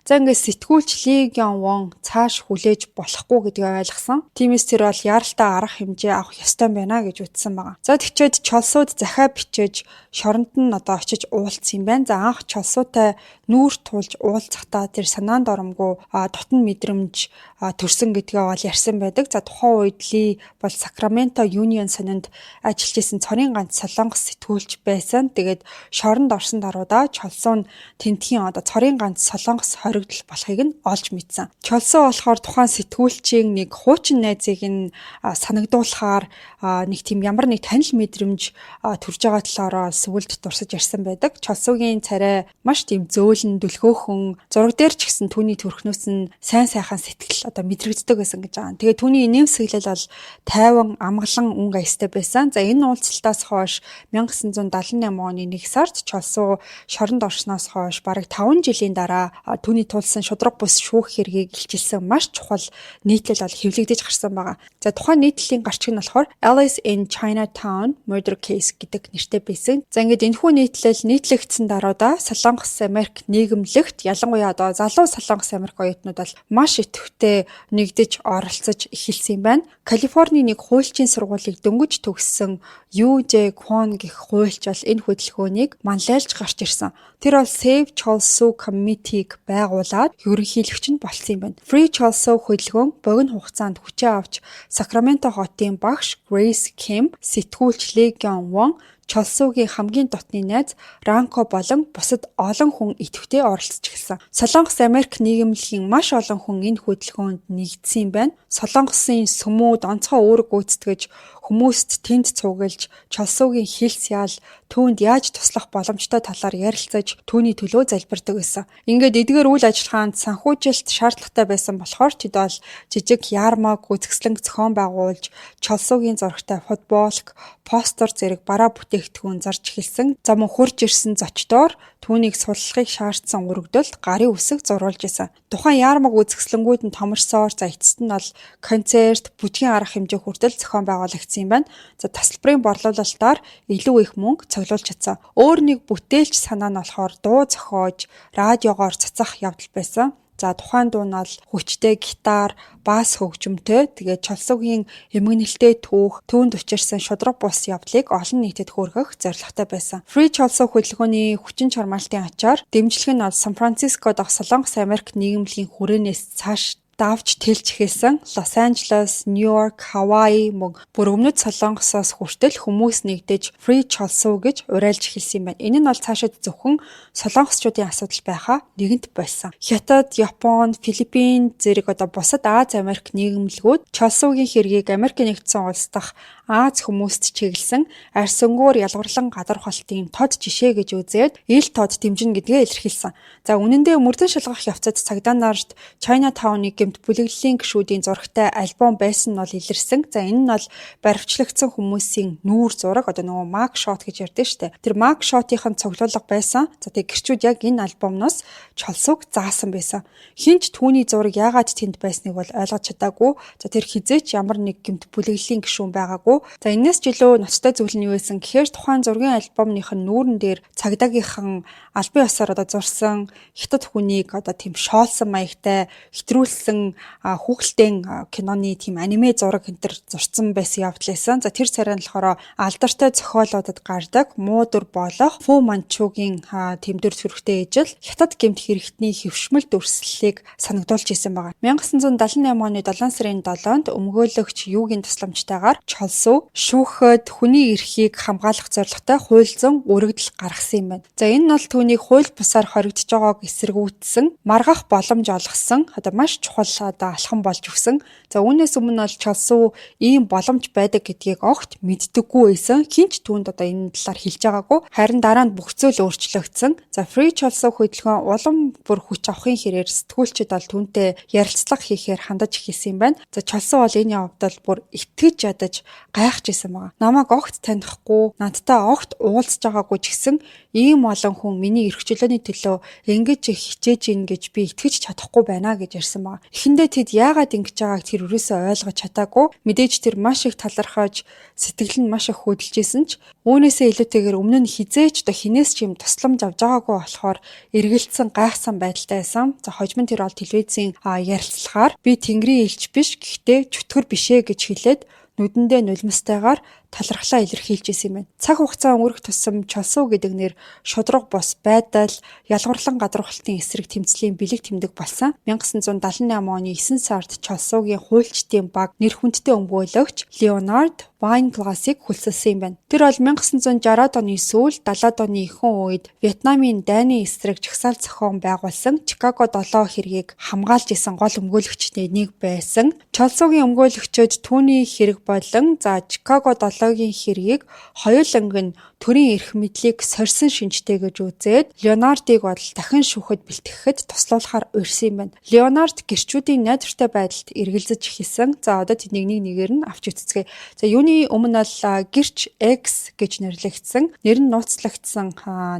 За ингээд сэтгүүлч Ли Гён Вон цааш хүлээж болохгүй гэдгийг ойлгосон. Тиймээс тэр бол яаралтай арга хэмжээ авах ёстой байна гэж үзсэн байгаа. За тэгчээд Чолсууд захаа бичиж шоронд нь очиж уулзсан юм байна. За анх Чолсуутай нүүр тулж уулзахдаа тэр санаанд оромгүй дотн мэдрэмж төрсөн гэдгээ бол ярьсан байдаг. За тухайн үед Ли бол Сакраменто Union сонинд ажиллаж исэн цорын ганц солонгос сэтгүүлч байсан. Тэгээд шоронд орсон даруйда Чолсуу тентхийн цорын ганц солонгос хоригдол болохыг нь олж мэдсэн. Чолсуу болохоор тухайн сэтгүүлчийн нэг хуучин найзыг нь санагдуулахаар нэг тийм ямар нэг танил мэдрэмж төрж байгаа талаараа сүгэлд дурсаж ярьсан байдаг. Чолсуугийн царай маш тийм зөөлөн дүлгөөхөн зураг дээр ч гэсэн түүний төрхнөөс нь сайн сайхан сэтгэл мэдрэгддэг байсан гэж байгаа. Тэгээ түүний нэмсэглэл бол тайван амгалан өнгө аястай байсан. За энэ уулзалтаас хойш 1978 оны 1 сард Чолсуу шоронд орсноос хойш бараг 5 жилийн дараа түүний тулсан шудраг бус шүүх хэргийг илчилсэн маш чухал нийтлэл бол хэвлэгдэж гарсан байгаа. За тухайн нийтлэлийн гарчиг нь болохоор Alice in Chinatown Murder Case гэдэг нэртэй байсан. За ингээд энэхүү нийтлэл нийтлэгдсэн даруйда Солонгос Америк нийгэмлэгт ялангуяа залуу Солонгос Америк оюутнууд бол маш идэвхтэй нэгдэж оролцож эхэлсэн юм байна. Калифорни нэг хуульчийн сургууль сургуулийг дөнгөж төгссөн Ю Ж Kwon гэх хуульч бол энэ хөдөлгөөнийг манлайлж гарч ирсэн. Тэр бол Save Cholsu Committee-г байгуулад ерөнхийлөгч нь болсон юм байна. Free Cholsu хөдөлгөөн богино хугацаанд хүчээ авч Сакраменто хотын багш Grace Kim, сэтгүүлч Lee Kyung-won, Чолсуугийн хамгийн дотны найз Ранко болон бусад олон хүн идэвхтэй оролцож эхэлсэн. Солонгос Америк нийгэмлэгийн маш олон хүн энэ хөдөлгөөнд нэгдсэн юм байна. Солонгосын сүмүүд онцгой үүрэг гүйцэтгэж хүмүүст тэнд цуглаж Чолсуугийн хилс яал түүнд яаж туслах боломжтой талаар ярилцаж түүний төлөө залбирдаг байсан. Ингээд эдгээр үйл ажиллагаанд санхүүжилт шаардлагатай байсан болохоор тэд бол жижиг ярмаг үзэсгэлэнг зохион байгуулж Чолсуугийн зурагтай футболк, постэр зэрэг бараа бүтээгдэхүүн зарж эхэлсэн. За мөн хурж ирсэн зочдоор түүнийг суллахыг шаардсан өргөдөлд гарын үсэг зурулж исэн. Тухайн ярмаг үзэсгэлэнгүүд нь томорсоор за эцэст нь бол концерт, бүжгийн арга хэмжээ хүртэл зохион байгуулагдсан юм байна. За таслбарын борлуулалтаар илүү их мөнгө цуглуулж чадсан. Өөр нэг бүтээлч санаа нь болохоор дуу зохиож, радиогоор цацах явдал байсан. За тухайн дуу нь бол хүчтэй гитар, бас хөгжимтэй. Тэгээд Чолсуугийн эмгэнэлтэй түүх, түүнд учирсан шудраг бус явдлыг олон нийтэд хүргэх зорилготой байсан. Free Cholsu хөдөлгөөний хүчин чармаалтын ачаар дэмжлэг нь бол Сан Франциско дахь Солонгос Америк нийгэмлэгийн хүрээнээс цааш давж тэлж эхэлсэн. Лос Анжелес, Нью-Йорк, Хавай мөн бүр өмнөд Солонгосоос хүртэл хүмүүс нэгдэж Free Cholsu гэж уриалж эхэлсэн юм байна. Энэ нь бол цаашид зөвхөн солонгосчуудын асуудал байхаа нэгэнт болсон. Хятад, Япон, Филиппин зэрэг бусад Аз Америк нийгэмлэгүүд Cholsuгийн хэргийг Америк нэгдсэн улс дахь Аз хүмүүст чиглэсэн арьс өнгөөр ялгарлан гадархалтын тод жишээ гэж үзээд ил тод дэмжинэ гэдгээ илэрхийлсэн. За үнэн дээр мөрдөн шалгах явцад цагдаа нарт Chinatown-ы гэмт бүлэглэлийн гишүүдийн зурагтай альбом байсан нь бол илэрсэн. За энэ нь бол баривчлагдсан хүмүүсийн нүүр зураг нөгөө mug shot гэж ярьдэн штэ. Тэр mug shot-ийн цуглуулга байсан. За тэг гэрчүүд яг энэ альбомноос Cholsuг заасан байсан. Хинч түүний зураг яагаад тэнд байсныг бол ойлгож чадаагүй. За тэр хизээч ямар нэг гэмт бүлэглэлийн гишүүн байгаагүй. За энэс ч илүү ноцтой зүйл нь юу байсан гэхээр тухайн зургийн альбомных нь нүүрэн дээр цагдаагийнхан албан ёсоор зурсан хятад хүнийг тийм шоолсон маягтай хэтрүүлсэн хүүхэлдэйн киноны тийм аниме зураг энтер зурсан байсан явдал байсан. За тэр царай нь болохоор алдартай зохиолуудад гардаг муудур болох Фу Манчугийн тэмдэг зүрхтэй ижил хятад гэмт хэрэгтний хэвшмэл дүрслэлийг санагдуулж исэн байгаа. 1978 оны 7 сарын 7-нд өмгөөлөгч Юугийн тусламжтайгаар Cholsu шүүхэд хүний эрхийг хамгаалах зорилготой хууль зүйн өргөдөл гаргасан юм байна. За энэ нь бол түүнийг хууль бусаар хоригдож байгааг эсэргүүцсэн, маргах боломж олгосон, маш чухал алхам болж өгсөн. За үүнээс өмнө бол Cholsu ийм боломж байдаг гэдгийг огт мэддэггүй байсан. Хинч түүнд энэ талаар хэлж байгаагүй. Харин дараа нь бүх зүйл өөрчлөгдсөн. За Free Cholsu хөдөлгөөн улам бүр хүч авахын хэрээр сэтгүүлчид бол түүнтэй ярилцлага хийхээр хандаж эхэлсэн юм байна. За Cholsu бол энэ явдал бүр итгэж ядаж гайхаж исэн байгаа. Намайг огт танихгүй, надтай огт уулзж байгаагүй ч гэсэн ийм олон хүн миний эрх чөлөөний төлөө ингэж их хичээж ийн гэж би итгэж чадахгүй байна гэж ярьсан байгаа. Эхэндээ тэд яагаад ингэж байгааг тэр өрөөсөө ойлгож чадаагүй. Мэдээж тэр маш их талархаж, сэтгэл нь маш их хөдөлж исэн ч үүнээсээ илүүтэйгээр өмнө нь хизээч хинээс ч юм тусламж авч байгаагүй болохоор эргэлцсэн гайхсан байдалтай байсан. За хожим нь тэр бол телевизийн ярилцлагаар би Тэнгэрийн элч биш гэхдээ чөтгөр бишээ гэж хэлээд нүдэндээ нулимстайгаар талархлаа илэрхийлж исэн юм байна. Цаг хугацаа өнгөрөх тусам Cholsu гэдэг нэр шудраг бус байдал, ялгарлан гадархалтын эсрэг тэмцлийн бэлэг тэмдэг болсон. 1978 оны 9 сард Cholsuгийн хуульчдын баг нэр хүндтэй өмгөөлөгч Leonard Weinglass-ыг хүлсэлсэн юм байна. Тэр бол 1960-ад оны сүүл 70-ад оны ихэнх үед Вьетнамын дайны эсрэг жагсаал зохион байгуулсан Чикаго 7 хэргийг хамгаалж исэн гол өмгөөлөгчдийн нэг байсан. Cholsuгийн өмгөөлөгчид түүний хэрэг болон Чикаго 7-гийн хэргийг хоёуланг нь төрийн эрх мэдлийг сорьсон шинжтэй гэж үзээд Леонардыг бол дахин шүүхэд бэлтгэхэд туслуулахаар урьсан юм байна. Леонард гэрчүүдийн найдвартай байдалд эргэлзэж эхэлсэн. За одоо тэднийг нэг нэгээр нь авч үзцгээе. За юуны өмнө бол гэрч X гэж нэрлэгдсэн. Нэр нь нууцлагдсан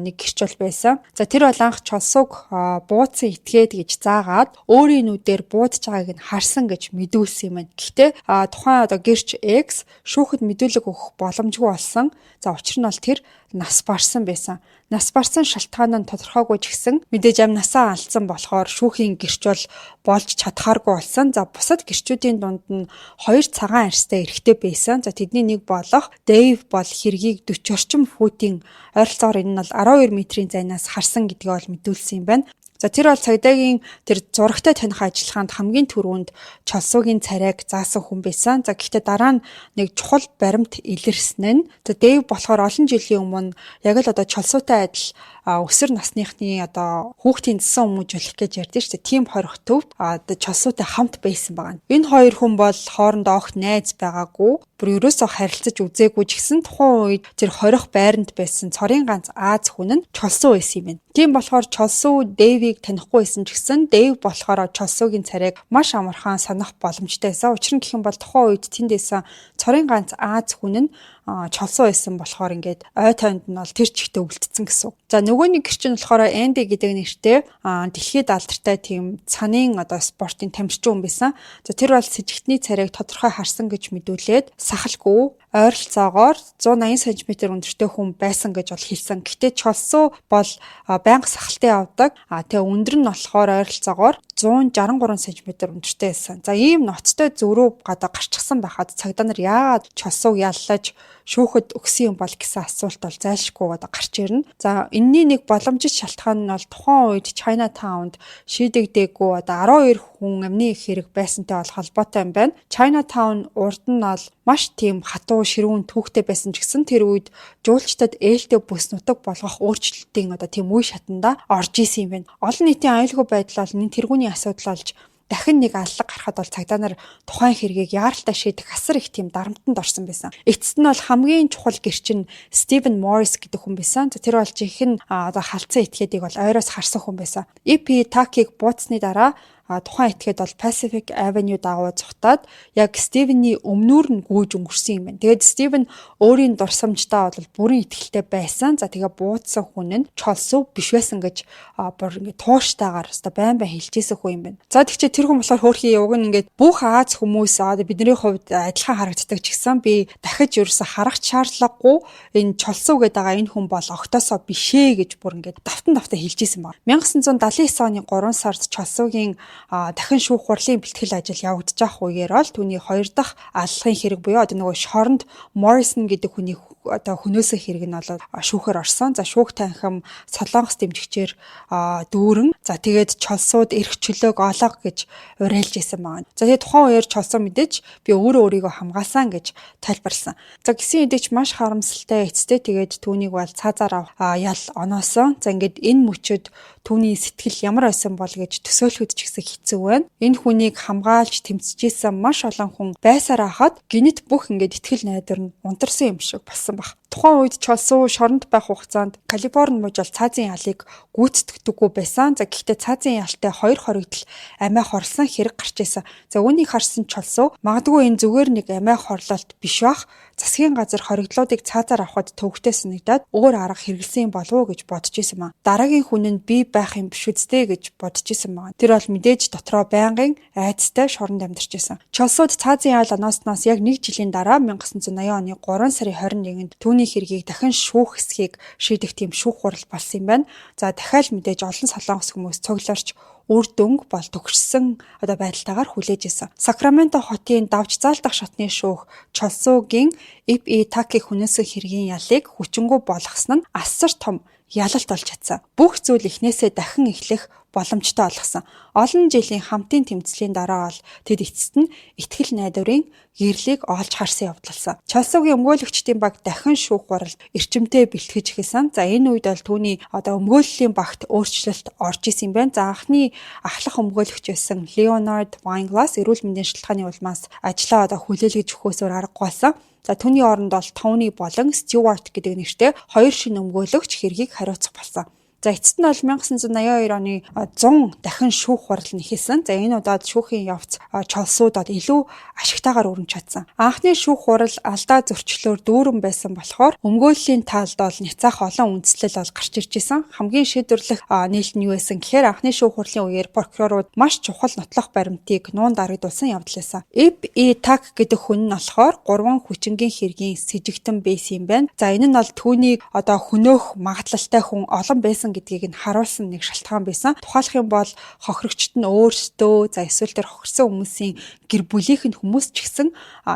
нэг гэрч бол байсан. За тэр бол анх Cholsuг буудсан этгээд гэж заагаад өөрийн нүдээр буудж байгааг нь харсан гэж мэдүүлсэн юм байна. Гэхдээ тухайн гэрч X шүүхэд мэдүүлэг өгөх боломжгүй болсон. За учир нь бол тэр нас барсан байсан. Нас барсан шалтгаан нь тодорхойгүй ч гэсэн мэдээж амь насаа алдсан болохоор шүүхийн гэрч болж чадхааргүй болсон. За бусад гэрчүүдийн дунд нь 2 цагаан арьстай эрэгтэй байсан. За тэдний нэг болох Дэйв бол хэргийг 40 орчим футын ойролцоогоор энэ нь бол 12 метрийн зайнаас харсан гэдгийг бол мэдүүлсэн юм байна. За тэр бол цагдаагийн тэр зурагтай таних ажиллагаанд хамгийн түрүүнд Чолсуугийн царайг заасан хүн байсан. За гэхдээ дараа нь нэг чухал баримт илэрсэн нь Дэйв болохоор олон жилийн өмнө яг л одоо Чолсуутай адил өсвөр насныхны одоо хүүхдийн цэсэн хүмүүжүүлэх гэж ярьдэн шүү дээ. Тим хорих төвд Чолсуутай хамт байсан байгаа. Энэ хоёр хүн бол хоорондоо огт найз байгаагүй. Бүр ерөөсөө харилцаж үзээгүй ч гэсэн тухайн үед тэр хорих байранд байсан цорын ганц Аз хүн нь Чолсуу байсан юм байна. Тийм болохоор Чолсуу Дэйвийг танихгүй байсан ч гэсэн Дэйв болохоор Чолсуугийн царайг маш амархан санах боломжтой байсан. Учир нь гэх юм бол тухайн үед тэнд байсан цорын ганц Аз хүн нь Чолсуу байсан болохоор ингээд ой тойнд нь бол тэр чигтээ өвлдсөн гэсэн. За нөгөө нэг гэрч нь болохоор Энди гэдэг нэртэй дэлхийд алдартай тийм цанын одоо спортын тамирчин хүн байсан. За тэр бол с ิจ гтний царайг тодорхой харсан гэж мэдүүлээд сахалгүй ойролцоогоор 180 см өндөртэй хүн байсан гэж бол хэлсэн. Гэхдээ Чолсуу бол байнга сахалтай явдаг. Тэгээ өндөр нь болохоор ойролцоогоор 163 см өндөртэй байсан. За ийм ноцтой зөрүү гадаа гарчихсан байхад цагдаа нар яагаад Чолсууг яллаж шүүхэд өгсөн юм бол гэсэн асуулт бол зайлшгүй одоо гарч ирнэ. За энэний нэг боломжит шалтгаан нь бол тухайн үед Chinatown-д шийдэгдээгүй одоо 12 хүн амны хэрэг байсантай бол холбоотой юм байна. Chinatown урд нь бол маш тийм хатуу ширүүн түүхтэй байсан ч гэсэн тэр үед жуулчдад ээлтэй бүс нутаг болгох өөрчлөлтийн одоо тийм үе шатанда орж исэн юм байна. Олон нийтийн аюулгүй байдал бол энэ тэргүүний асуудал болж дахин нэг аллаг гарахад бол цагдаа нар тухайн хэргийг яаралтай шийдэх асар их тийм дарамтанд орсон байсан. Эцэст нь бол хамгийн чухал гэрчин Стивен Моррис гэдэг хүн байсан. Тэр бол жинхэнэ одоо халдсан этгээдийг бол ойроос харсан хүн байсан. EP Taki-г бууцсны дараа тухайн этгээд бол Pacific Avenue дагуу цухтаад яг Стивений өмнүүр нь гүйж өнгөрсөн юм байна. Тэгээд Стивен өөрийн дурсамжтаа бол бүрэн итгэлтэй байсан. За тэгээ буудсан хүн нь Чолсуу биш байсан гэж бүр ингээд тууштайгаар өстой байн хэлжсэн хүн юм байна. За тэгчээ тэр хүн болохоор хөөрхий уг нь ингээд бүх Аз хүмүүс бидний хувьд адилхан харагддаг ч гэсэн би дахиж ерөөсө харах шаардлагагүй энэ Чолсуу гэдэг энэ хүн бол огтосоо бишээ гэж бүр ингээд давтан хэлжсэн байна. 1979 оны 3 сард Чолсуугийн дахин шүүх хурлын бэлтгэл ажил явагдаж байх үеэр бол түүний 2 дахь аллахын хэрэг буюу одоо нөгөө шоронд Моррисон гэдэг хүний одоо хөнөөсөө хэрэг нь бол шүүхээр орсон. За шүүх танхим Солонгос дэмжигчээр дүүрэн за тэгээд Чолсууд эрх чөлөөг олго гэж уриалж исэн байна. За тэгээд тухайн үеэр Чолсуу мэдээж би өөрийгөө хамгаалсан гэж тайлбарласан. За гисэн хэдий ч маш харамсалтай эцтэй тэгээд түүнийг бол цаазаар ял оноосон. За ингээд энэ мөчөд түүний сэтгэл ямар байсан бол гэж төсөөлөхөд ч гэсэн хэцүү байна. Энэ хүнийг хамгаалж тэмцэжсэн маш олон хүн байсараа хаад гинэт бүх ингээд итгэл найдвар нь унтарсан юм шиг болсон баг. Тухайн үед Чолсуу шоронд байх хугацаанд Калифорни мужид цаазын ялыг гүйцэтгэдэггүй байсан. За гэхдээ цаазын ялтай 2 хоригдол амиа хорлсон хэрэг гарч ирсэн. За үүнийг харсан Чолсуу магадгүй энэ зүгээр нэг амиа хорлолт биш бах. Засгийн газар хоригдлуудыг цаазаар авахд төвөгтэй санагдаад өөр арга хэрэгэлсэн юм болов уу гэж бодож исэн маа. Дараагийн хүн нь би байх юм биш үстэй гэж бодож исэн маа. Тэр бол мэдээж дотроо байнгын айцтай шоронд амьдарч исэн. Чолсууд цаазын ял оноосноос яг 1 жилийн дараа 1980 оны 3 сарын 21-нд түүний хэргийг дахин шүүх хэсгийг шийдэх тийм шүүх хурал болсон юм байна. За дахиад мэдээж олон солонгос хүмүүс цугларч үр дүнг бол төгссөн одоо байдалтайгаар хүлээж исэн. Сакраменто хотын давж заалдах шатны шүүх Чолсуугийн EP Taki хөнөөсөө хэргийн ялыг хүчингү болгосон нь асар том ялалт болж чадсан. Бүх зүйл эхнээсээ дахин эхлэх боломжтой болгосон. Олон жилийн хамтын тэмцлийн дараа бол тэд эцэст нь итгэл найдварын гэрлийг олж харсан явдалсан. Чолсуугийн өмгөөлөгчдийн баг дахин шүүх хуралд эрчимтэй бэлтгэж эхэлсэн. За энэ үед бол түүний одоо өмгөөллийн багт өөрчлөлт орж исэн юм байна. За анхны ахлах өмгөөлөгч байсан Leonard Weinglass эрүүл мэндийн шалтгааны улмаас ажлаа одоо хүлээлгэж өгөхөөсөөр аргагүй болсон. За түүний оронд бол Тони болон Стюарт гэдэг нэртэй 2 шинэ өмгөөлөгч хэргийг хариуцах болсон. За эцэст нь бол 1982 оны 100 дахин шүүх хурал нэхэлсэн. За энэ удаад шүүхийн явц Чолсуудад илүү ашигтайгаар өрнөж чадсан. Анхны шүүх хурал алдаа зөрчлөөр дүүрэн байсан болохоор өмгөөллийн талд бол няцаах олон үндслэл бол гарч ирж исэн. Хамгийн шийдвэрлэх нийлт нь юу байсан гэхээр анхны шүүх хурлын үеэр прокурорууд маш чухал нотлох баримтыг нуун дарагдуулсан явдал байсан. Ip Tak гэдэг хүн нь болохоор 3 хүчингийн хэргийн сэжигтэн байсан юм байна. За энэ нь бол түүнийг хөнөөх магадлалтай хүн олон байсан гэдгийг нь харуулсан нэг шалтгаан байсан. Тухайлх юм бол хохирогчд нь өөрсдөө эсвэл тэр хохирсон хүмүүсийн гэр бүлийнх нь хүмүүс ч гэсэн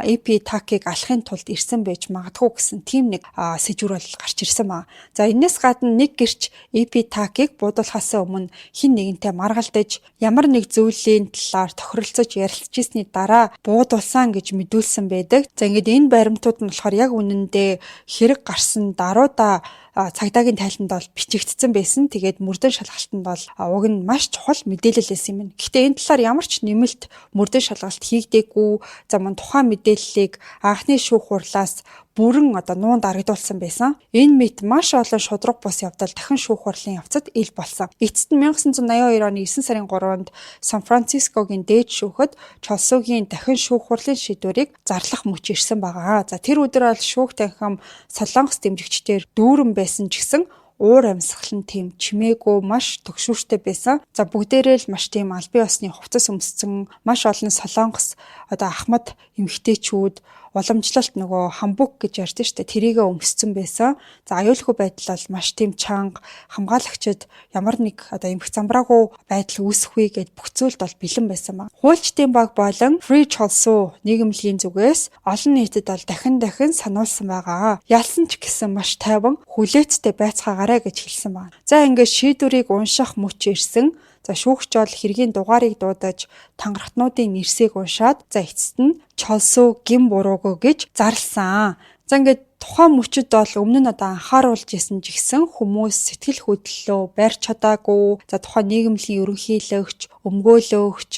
Ip Tak-ыг алахын тулд ирсэн байж магадгүй гэсэн тийм нэг сэжвэр бол гарч ирсэн ба. За энэс гадна нэг гэрч Ip Tak-ыг буудуулахаас өмнө хин нэгэнтэй маргалдаж ямар нэг зүйлийн талаар тохиролцож ярилцжсэний дараа буудуулсан гэж мэдүүлсэн байдаг. За ингээд энэ баримтууд нь болохоор яг үнэндээ хэрэг гарсан даруйда цагдаагийн тайлбанд бол бичигдсэн байсан. Тэгээд мөрдөн шалгалтанд бол уг нь маш чухал мэдээлэл байсан юм байна. Гэхдээ энэ талаар ямар ч нэмэлт мөрдөн шалгалт хийгдээгүй. За мөн тухайн мэдээллийг анхны шүүх хурлаас бүрэн нуун дарагдуулсан байсан. Энэ мэт маш олон шудраг бус явдал дахин шүүх хурлын явцад ил болсон. Эцэст нь 1982 оны 9 сарын 3-нд Сан Францискогийн дээд шүүхэд Чолсуугийн дахин шүүх хурлын шийдвэрийг зарлах мөч ирсэн байгаа. За тэр өдөр бол шүүх танхим Солонгос дэмжигчдээр дүүрэн байсан ч гэсэн уур амьсгал нь тийм чимээгүй маш төгшүүртэй байсан. За бүгдээрээ л маш тийм албан ёсны хувцас өмссөн маш олон Солонгос ахмад эмэгтэйчүүд уламжлалт хамбук гэж ярьдэн штэ тэрийгэ өмссөн байсан. За аюулгүй байдал бол маш тийм чанга хамгаалагчид ямар нэг эмх замбраагүй байдал үүсэх вэ гэд бүх зүйлд бол бэлэн байсан ба. Хуульчдын баг болон Free Cholsuu нийгэмлэгийн зүгээс олон нийтэд бол дахин сануулсан байгаа. Ялсан ч гэсэн маш тайван хүлээцтэй байцгаагаарай гэж хэлсэн байна. За ингээд шийдвэрийг унших мөч ирсэн. За шүүгч бол хэргийн дугаарыг дуудаж тангарахтнуудын нэрсийг уншаад за эцэст нь Чолсуу гин буруугүй гэж зарлсан. За ингээд тухайн мөчөд бол өмнө нь анхааруулж исэн ч гэсэн хүмүүс сэтгэл хөдлөлөө барьж чадаагүй. За тухайн нийгэмлэгийн ерөнхийлөгч, өмгөөлөгч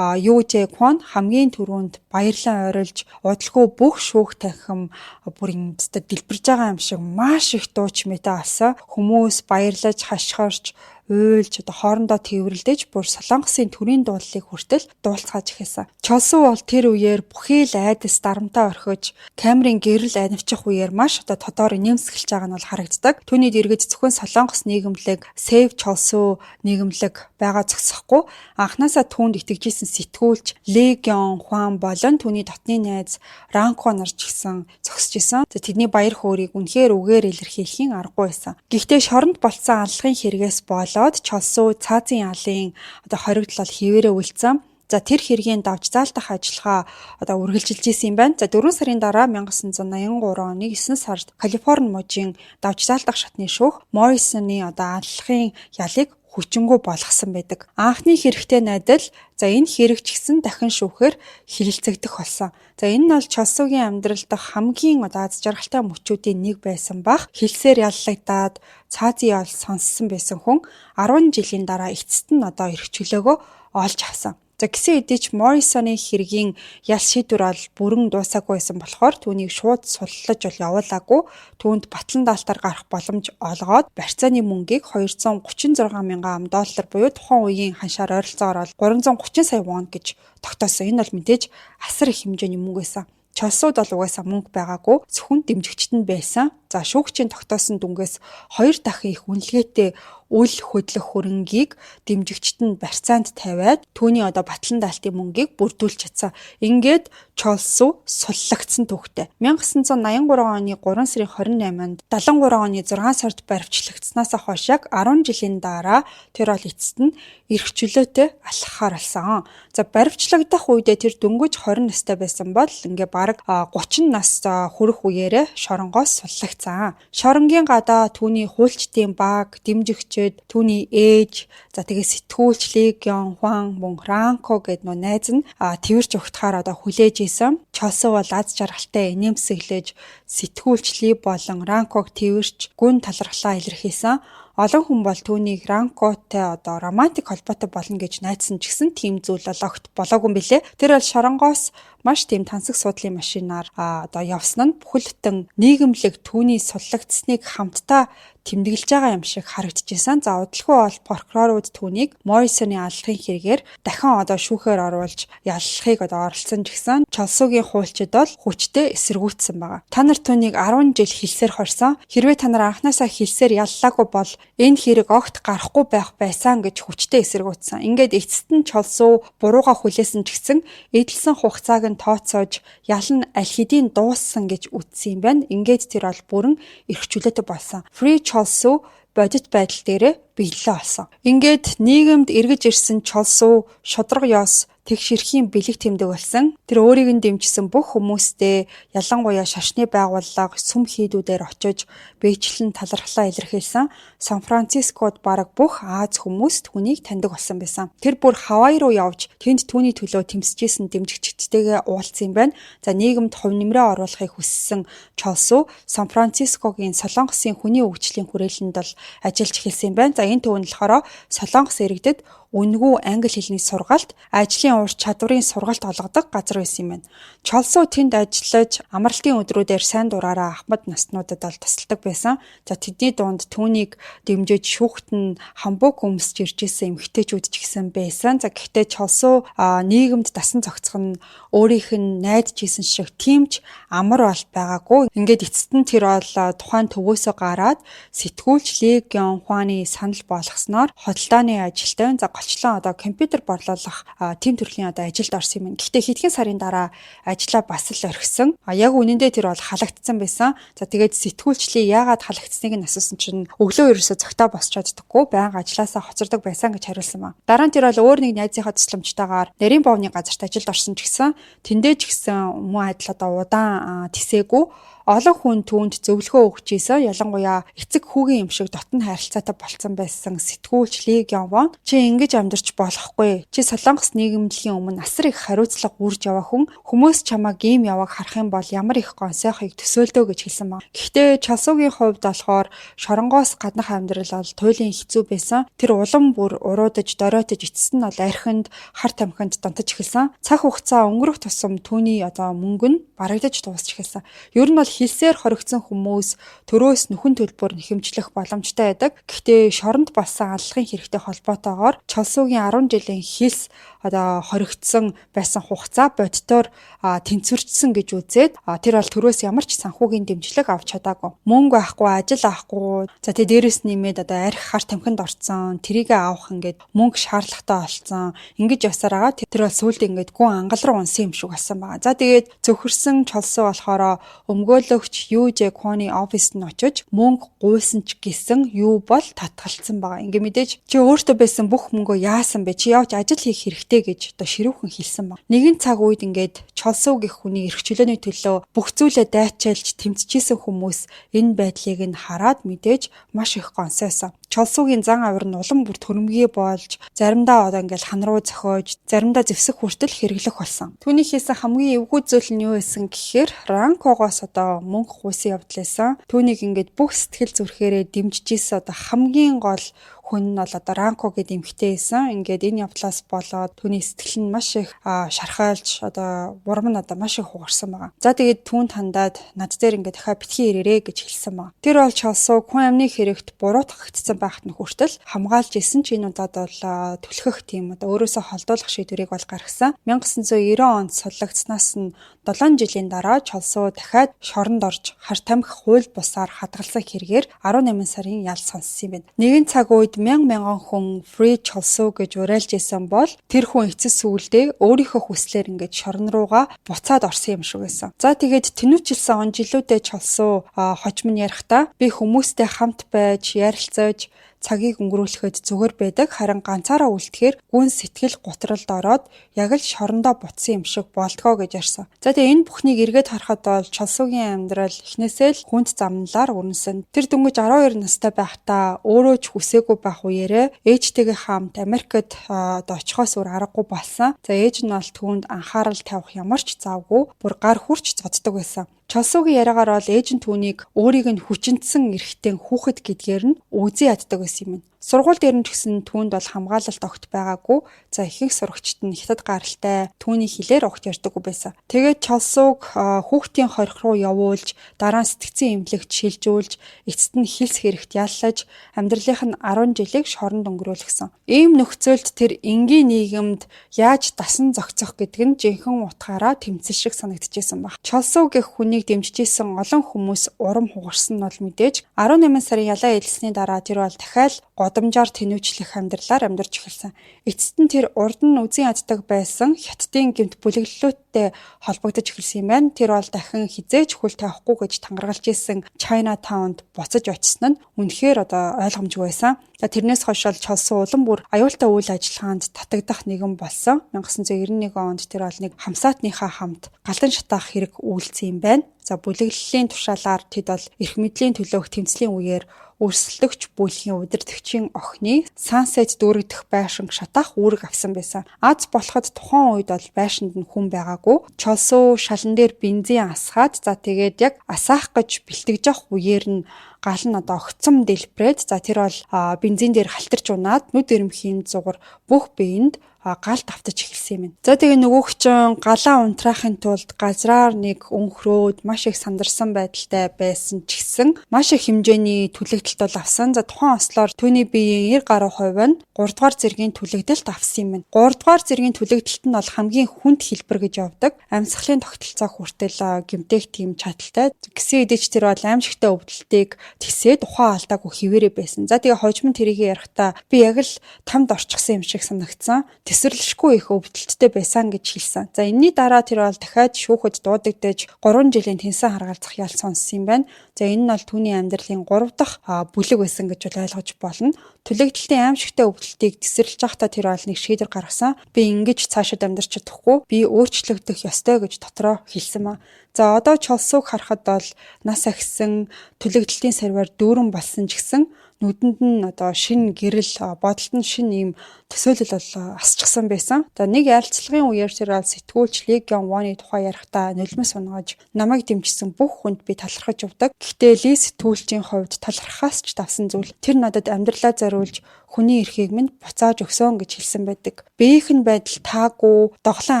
Юу Квон хамгийн түрүүнд баярлан орилж удалгүй бүх шүүх танхим бүрийн дэлбэрж байгаа юм шиг маш их дууч мэдээ авсан. Хүмүүс баярлаж хашгирч уйлж хоорондоо тэрвэрлдэж бүр Солонгосын төрийн дуулалыг хүртэл дуулцгааж эхэлсэн. Чолсуу бол тэр үеэр бүхий л айдас дарамтаа орхиж камерын гэрэл анивчих үеэр маш тодоор нэмсгэлж байгаа нь бол харагддаг. Түүний дэргэд зөвхөн Солонгос нийгэмлэг Save Чолсуу нийгэмлэг байгаа зогсохгүй анхнаасаа түүнд итгэжсэн сэтгүүлч Ли Гён Хван болон түүний дотны найз Ранко нар ч гэсэн зогсож исэн. За тэдний баяр хөөргийг үнэхээр үгээр илэрхийлэхийн аргагүй байсан. Гэхдээ шоронд болцсон аллагын хэрэгээс Чолсуу цаазын ялын хоригдлол хിവэрэ үлдсэн. За тэр хэргийн давж заалтах ажиллагаа үргэлжилж исэн юм байна. За 4 сарын дараа 1983 оны 9 сард Калифорни мужийн давж заалтах шатны шүүх Моррисоны аллагын ялыг хүчингү болгосон байдаг. Анхны хэрэгтэй найдал за энэ хэрэг ч гэсэн дахин шүүхээр хилэлцэгдэх болсон. За энэ нь бол Чолсуугийн амьдрал дахь хамгийн аз жаргалтай мөчүүдийн нэг байсан бах. Хилсээр яллагдаад цаазын ял сонссон байсан хүн 10 жилийн дараа эцэст нь эрх чөлөөгөө олж авсан. За гисэн хэдий ч Моррисоны хэргийн ял шийдвэр бол бүрэн дуусаагүй байсан болохоор түүнийг шууд суллаж явуулаагүй. Түүнд батлан даалтаар гарах боломж олгоод барьцааны мөнгийг $236,000 буюу тухайн үеийн ханшаар ойролцоогоор $330 сая вон гэж тогтоосон. Энэ бол мэдээж асар их хэмжээний мөнгө байсан. Чолсууд бол угаасаа мөнгө байгаагүй зөвхөн дэмжигчт нь байсан. За шүүгчийн тогтоосон дүнгээс 2 дахин их үнэлгээтэй үл хөдлөх хөрөнгийг дэмжигчт нь барьцаанд тавиад түүний батлан даалтын мөнгийг бүрдүүлж чадсан. Ингээд Чолсуу суллагдсан түүхтэй. 1983 оны 3 сарын 28-нд 73 оны 6 сард баривчлагдсанаас хойш яг 10 жилийн дараа тэр бол эцэст нь эрх чөлөөтэй алхахаар болсон. За баривчлагдах үедээ тэр дөнгөж 20 настай байсан бол ингээ бараг 30 нас хүрэх үеэрээ шоронгоос суллагдсан. Шоронгийн гадаа түүний хуульчдын баг, дэмжигчид, түүний ээж, за тэгээ сэтгүүлч Ли Гён Хван, мөн Ранко гэд найз нь тэрч өгтөхаар хүлээж исэн. Чолсуу бол аз жаргалтай инээмсэглэж сэтгүүлч Ли болон Ранког тэрч гүн талархлаа илэрхийлсэн. Олон хүн бол түүнийг Ранкотой одоо романтик холбоотой болно гэж найдсан ч гэсэн тийм зүйл бол огт болоогүй юм билэ. Тэр бол шоронгоос маш тийм тансаг суудлын машинаар одоо явсан нь бүхэлдэн нийгэмлэг түүний суллагдсныг хамтдаа тэмдэглэж байгаа юм шиг харагдчихсан. За удалгүй бол прокурорууд түүнийг Моррисоны аллахын хэрэгээр дахин одоо шүүхээр оруулж яллахыг одоо оролцсон ч гэсэн Чолсогийн хуульчид бол хүчтэй эсэргүүцсэн байгаа. Та нар түүнийг 10 жил хилсээр хорсон. Хэрвээ та нар анхнаасаа хилсээр яллаагүй бол энэ хэрэг огт гарахгүй байх байсан гэж хүчтэй эсэргүүцсэн. Ингээд эцэст нь Чолсо бурууга хүлээсэн ч гэсэн эдэлсэн хугацааг нь тооцоож ял нь аль хэдийн дууссан гэж үзсэн юм байна. Ингээд тэр бол бүрэн эрхчлөөтэй болсон. Free Чолсо бодит байдал дээрээ биелэлээ олсон. Ингээд нийгэмд эргэж ирсэн Чолсо шудраг ёс тэгш эрхийн бэлэг тэмдэг болсон. Тэр өөрийг нь дэмжсэн бүх хүмүүстэй ялангуяа шашны байгууллага сүм хийдүүдээр очиж бэйжлэн талархлаа илэрхийлсэн. Сан Францискод бараг бүх Аз хүмүүс түүнийг таньдаг болсон байсан. Тэр бүр Хавай руу явж тэнд түүний төлөө тэмцэжсэн дэмжигчдтэйгээ уулзсан юм байна. За нийгэмд хувь нэмрээ оруулахыг хүссэн Чолсо Сан Францискогийн Солонгосын хүний хөгжлийн хүрээлэнд бол ажиллаж эхэлсэн юм байна. За энэ төвөнд болохоор Солонгос иргэдэд үнэгүй англи хэлний сургаалт, ажлын ур чадварын сургаалт олгодог газар байсан юм байна. Чолсо тэнд ажиллаж амралтын өдрүүдээр сайн дураараа ахмад наснуудад бол тусалдаг байсан. За тэдний дунд түүнийг дэмжиж шүүхтэн хамбуг өмсөж ирж исэн эмэгтэйчүүд ч гэсэн байсан. За гэхдээ Чолсо нийгэмд дасан зохицох нь өөрийнх нь найдаж исэн шиг тиймч амар бол байгаагүй. Ингээд эцэст нь тэр бол тухайн төвөөсөө гараад сэтгүүлч Ли Гён Хуаны санал болгосноор хөдөлтааны ажилтай голчлон одоо компьютер борлуулах тим төрлийн одоо ажилд орсон юм. Гэхдээ хэдхэн сарын дараа ажлаа бас л орхисон. Яг үнэндээ тэр бол халагдсан байсан. За тэгээд сэтгүүлчлээ яагаад халагдсныг нь асуусан чинь өглөө ерөөсөө цогтоо босч чаддаггүй байнга ажилласаа хоцордог байсан гэж хариулсан ба. Дараа нь тэр бол өөр нэг найзынхаа тусламжтайгаар нарийн боовны газарт ажилд орсон ч гэсэн тэндээ ч гэсэн мөн адил одоо удаан тисээгүй олон хүн түүнд зөвлөгөө өгч ийсэн. Ялангуяа эцэг хүүгийн юм шиг дотн харилцаатай болцсон байсан сэтгүүлч Ли Гён чи ингэж амьдарч болохгүй. Чи Солонгос нийгэмлэгийн өмнө асар их хариуцлага үрж яваа хүн. Хүмүүс чамайг ийм яваг харах юм бол ямар их гонсойхыг төсөөлдөө гэж хэлсэн баг. Гэхдээ Чолсогийн хувьд болохоор шоронгоос гаднах амьдрал бол туйлын хэцүү байсан. Тэр улам бүр уруудаж доройтож эцэст нь бол архинд хар тамхинд донтож эхэлсэн. Цаг хугацаа өнгөрөх тусам түүний одоо мөнгө нь барагдаж дуусч эхэлсэн. Ер нь бол хилсээр хоригдсон хүмүүс төрөөс нөхөн төлбөр нэхэмжлэх боломжтой байдаг. Гэхдээ шоронд болсон аллахын хэрэгтэй холбоотойгоор Чолсогийн 10 жилийн хилс одоо хоригдсон байсан хугацаа боддоор тэнцвэрчсэн гэж үзээд тэр бол төрөөс ямар ч санхүүгийн дэмжлэг авч чадаагүй. Мөнгө авахгүй, ажил авахгүй. За тэгээ дээрэс нэмээд одоо арх хар тамхинд орцсон, тэрийгэ авах ингээд мөнгө шаардлагатай болсон. Ингэж явсараа тэр бол сүүлд ингээд гүн ангал руу унсан юм шиг болсон байгаа. За тэгээд зөвхөрсөн Чолсо болохоор өмгөөлөгч Ю Жэ Квоны оффист нь очиж мөнгө гуйсан ч гэсэн юу бол татгалцсан байгаа. Ингээ мэдээж чи өөртөө байсан бүх мөнгөө яасан бэ? Чи явж ажил хийх хэрэгтэй гэж одоо ширүүхэн хэлсэн баг. Нэгэн цаг үед ингээд Чолсо гэх хүний эрх чөлөөний төлөө бүх зүйлээ дайчаалж тэмцэжсэн хүмүүс энэ байдлыг нь хараад мэдээж маш их гонсойсон. Чолсогийн зан авир нь улам бүр төрөмгий болж заримдаа одоо ингээл хан руу зохиож заримдаа зэвсэг хүртэл хэрэглэх болсон. Түүний хийсэн хамгийн эвгүй зүйл нь юу байсан гэхээр Ранкогоос одоо мөнгө гуйсан явдлаасан. Түүнийг ингээд бүх сэтгэл зүрхээрээ дэмжиж ийсэн одоо хамгийн гол хүн нь бол одоо Ранко гэдэг эмэгтэй байсан. Ингээд энэ явдлаас болоод түүний сэтгэл нь маш их шархайлж одоо бурам нь одоо маш их хугарсан байгаа. За тэгээд түүнд хандаад над дээр ингээд дахиад битгий ирээрээ гэж хэлсэн байгаа. Тэр бол Чолсо хүн амны хэрэгт буруутгагдсан байхад нь хүртэл хамгаалж исэн ч энэ удаад бол түлхэх тийм одоо өөрөөсөө холдуулах шийдвэрийг бол гаргасан. 1990 онд суллагдсанаас нь 7 жилийн дараа Чолсо дахиад шоронд орж хар тамхи хууль бусаар хадгалсан хэрэгээр 18 сарын ял сонссон юм байна. Нэгэн цаг үед мянган хүн Free Чолсо гэж уриалж исэн бол тэр хүн эцэс сүулдэ өөрийнхөө хүслээр ингээд шорон руугаа буцаад орсон юм шиг байсан. За тэгээд тэнүүчилсэн он жилүүдээ Чолсо хожим нь ярихдаа би хүмүүстэй хамт байж ярилцаж цагийг өнгөрүүлэхэд зүгээр байдаг. Харин ганцаараа үлдэхээр гүн сэтгэл гутралд ороод яг л шорондоо бутсан юм шиг болдгоо гэж ярьсан. За тэгээ энэ бүхнийг эргээд харахад бол Чолсогийн амьдрал эхнээсээ л хүнд замналаар өрнөсөн. Тэр дөнгөж 12 настай байхдаа өөрөө ч хүсээгүй байх үеэрээ ээжтэйгээ хамт Америкт очихоос өөр аргагүй болсон. За ээж нь бол түүнд анхаарал тавих ямар ч завгүй бүр гар хүрч зоддог байсан. Чолсуугийн яриагаар бол ээж нь түүнийг өөрийг нь хүчинтсэн эрэгтэй хүүхэд гэдгээр нь үзий яддаг байсан юм. Сургууль дээр нь ч гэсэн түүнд бол хамгаалалт огт байгаагүй. За ихэнх сурагчид нь хятад гаралтай түүний хэлээр огт ярьдаггүй байсан. Тэгээд Чолсууг хүүхдийн хорих руу явуулж, дараа нь сэтгцэн эмнэлэгт шилжүүлж, эцэст нь хилс хэрэгт яллаж, амьдралынх нь 10 жилийг шоронд өнгөрүүлсэн. Ийм нөхцөлд тэр энгийн нийгэмд яаж дасан зохицох гэдэг нь жинхэнэ утгаараа тэмцэл шиг санагдчихсэн баг. Чолсуу гэх хүнийг дэмжижсэн олон хүмүүс урам хугарсан нь бол мэдээж 18 сарын ялаа хэлсний дараа тэр бол дахиад годамжаар тэнүүчлэх амьдралаар амьдарч эхэлсэн. Эцэст нь тэр урд нь үзэн яддаг байсан хятадын гэмт бүлэглэлүүдтэй холбогдож эхэлсэн юм байна. Тэр бол дахин хизээж хөл тавихгүй гэж тангаргалж исэн Чайнатаунд буцаж очсон нь үнэхээр ойлгомжгүй байсан. За тэрнээс хойш бол Чолсуу улам бүр аюултай үйл ажиллагаанд татагдах нэгэн болсон. 1991 онд тэр бол нэг хамсаатныхаа хамт галдан шатаах хэрэг үйлдсэн юм байна. За бүлэглэлийн тушаалаар тэд бол эрх мэдлийн төлөөх тэмцлийн үеэр өрсөлдөгч бүлгийн удирдагчийн охины Сансет дүүрэгдэх байшинг шатаах үүрэг авсан байсан. Аз болоход тухайн үед бол байшинд нь хүн байгаагүй. Чолсуу шалан дээр бензин асгаад тэгээд яг асаах гэж бэлтгэж явах үеэр нь гал нь огцом дэлбрээд тэр бол бензин дээр халтарч унаад нүд эрэмхийн зугар бүх биед галт автаж эхэлсэн юм. За тэгээ нөгөөх чинь галаа унтраахын тулд газраар нэг өнхрөөд маш их сандарсан байдалтай байсан ч гэсэн маш их хэмжээний түлэгдэлт бол авсан. За тухайн ослоор түүний биеийн 90% нь 3 дугаар зэргийн түлэгдэлт авсан юм байна. 3 дугаар зэргийн түлэгдэлт нь бол хамгийн хүнд хэлбэр гэж явдаг. Амьсгалын тогтолцоо хүртэл гэмтээх тийм чадaltaй. Гэсэн хэдий ч тэр бол аимшигтай өвдөлтийг тисээд ухаан алдаагүй хിവэрэ байсан. За тэгээ хожим тэрийг ярихдаа би яг л тамд орчихсон юм шиг санагдсан. Тэсвэрлэшгүй их өвдөлттэй байсан гэж хэлсэн. За энэний дараа тэр бол дахиад шүүхэд дуудагдаж 3 жилийн тэнсэн харгалзах ял сонссон юм байна. За энэ нь бол түүний амьдралын 3 дахь бүлэг байсан гэж ойлгож болно. Түлэгдэлтийн аимшигтай өвдөлтийг тэсвэрлэж байхдаа тэр бол нэг шийдвэр гаргасан. Би ингэж цаашид амьдарч чадахгүй. Би өөрчлөгдөх ёстой гэж дотроо хэлсэн маа. За одоо Чолсууг харахад бол нас ахисан түлэгдэлтийн сарваар дүүрэн болсон ч гэсэн нүдэнд нь шинэ гэрэл бодолд нь шинэ ийм төсөөлөл бол асчихсан байсан. За нэг ярилцлагын үеэр тэр бол сэтгүүлч Ли Гён Воны тухай ярихдаа нулимс унгаж намайг дэмжсэн бүх хүнд би талархаж явдаг. Гэхдээ Ли сэтгүүлчийн хувьд талархахаас ч давсан зүйл тэр надад амьдралаа зориулж хүний эрхийг минь буцааж өгсөн гэж хэлсэн байдаг. Биеийнх нь байдал таагүй, доглон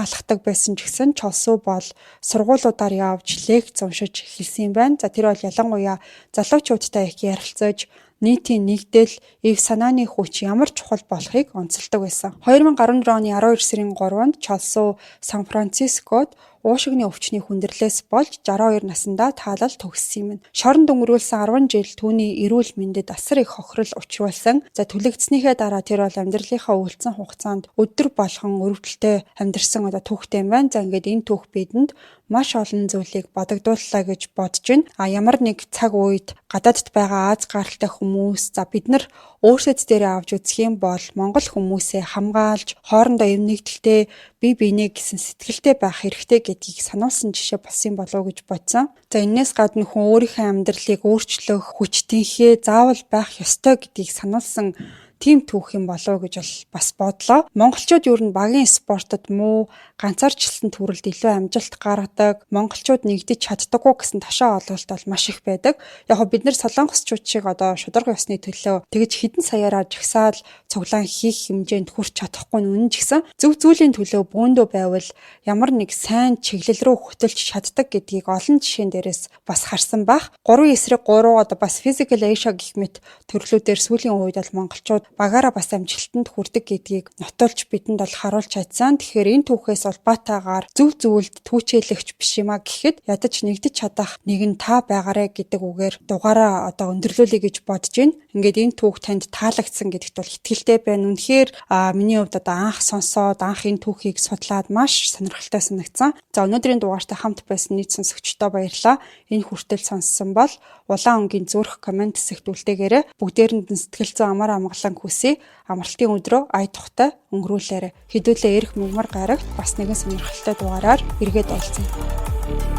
алхдаг байсан ч гэсэн Чолсуу бол сургуулиудаар явж лекц уншиж эхэлсэн юм байна. За тэр бол ялангуяа залуучуудтай их ярилцаж нийтийн нэгдэл, эв санааны хүч ямар чухал болохыг онцолдог байсан. 2014 оны 12 сарын 3-нд Чолсуу Сан Францискод уушигны өвчний хүндрэлээс болж 62 наснда таалал төгссөн юм. Шоронд өнгөрүүлсэн 10 жил түүний эрүүл мэндэд асар их хохирол учруулсан. За түлэгдснийхээ дараа тэр бол амьдралынхаа үлдсэн хугацаанд өдөр болгон өрөвдөлтөй амьдарсан түүхтэй юм байна. За ингээд энэ түүх бидэнд маш олон зүйлийг бодогдууллаа гэж бодож байна. Ямар нэг цаг үед гадаадд байгаа Аз гаралтай хүмүүс бид нар өөрсдөд дээрээ авч үзэх юм бол Монгол хүмүүсээ хамгаалж хоорондоо эв нэгдэлтэй бие биенээ гэсэн сэтгэлтэй байх хэрэгтэй гэдгийг сануулсан жишээ болсон болов уу гэж бодсон. За энэс гадна хүн өөрийнхөө амьдралыг өөрчлөх хүчтэнхээ заавал байх ёстой гэдгийг сануулсан тийм түүх юм болов гэж бас бодлоо. Монголчууд ер нь багийн спортод муу, ганцаарчлалтын төрөлд илүү амжилт гаргадаг, монголчууд нэгдэж чаддаггүй гэсэн ташаа олголт бол маш их байдаг. Яг бид нар солонгосчууд шиг шударга ёсны төлөө тэгж хідэн саяараа жагсаал цуглаан хийх хэмжээнд хүрч чадахгүй нь үнэн ч гэсэн зөв зүйлийн төлөө бөөндөө байвал ямар нэг сайн чиглэл рүү хөтөлж чаддаг гэдгийг олон жишээн дээрээс бас харсан бах. 3-3 бас Physical Asia гэх мэт төрлүүдээр сүүлийн үед бол монголчууд багаараа бас амжилтанд хүрдэг гэдгийг нотолж бидэнд бол харуулж чадсан. Тэгэхээр энэ түүхээс улбаатаагаар зөв зүйлд түүчээлэгч биш юмаа гэхэд ядаж нэгдэж чадах нэгэн та байгаарэ гэдэг үгээр дугаараа өндөрлүүлэе гэж бодож байна. Ингээд энэ түүх танд таалагдсан гэдэгт бол итгэлтэй байна. Үнэхээр миний хувьд анх сонсоод анх энэ түүхийг судлаад маш сонирхолтой санагдсан. За өнөөдрийн дугаартай хамт байсан нийт сонсогчдоо баярлалаа. Энэ хүртэл сонссон бол улаан өнгийн зүрх комент хэсэгт үлдээгээрэй. Бүгдээрэнд нь сэтгэл зүйн амар амгалан хүсье. Амралтын өдрөө ая тухтай өнгөрүүлээрэй. Хэдүүлээ эрх мөгмөр гарагт бас нэгэн сонирхолтой дугаараар эргээд уулзъя.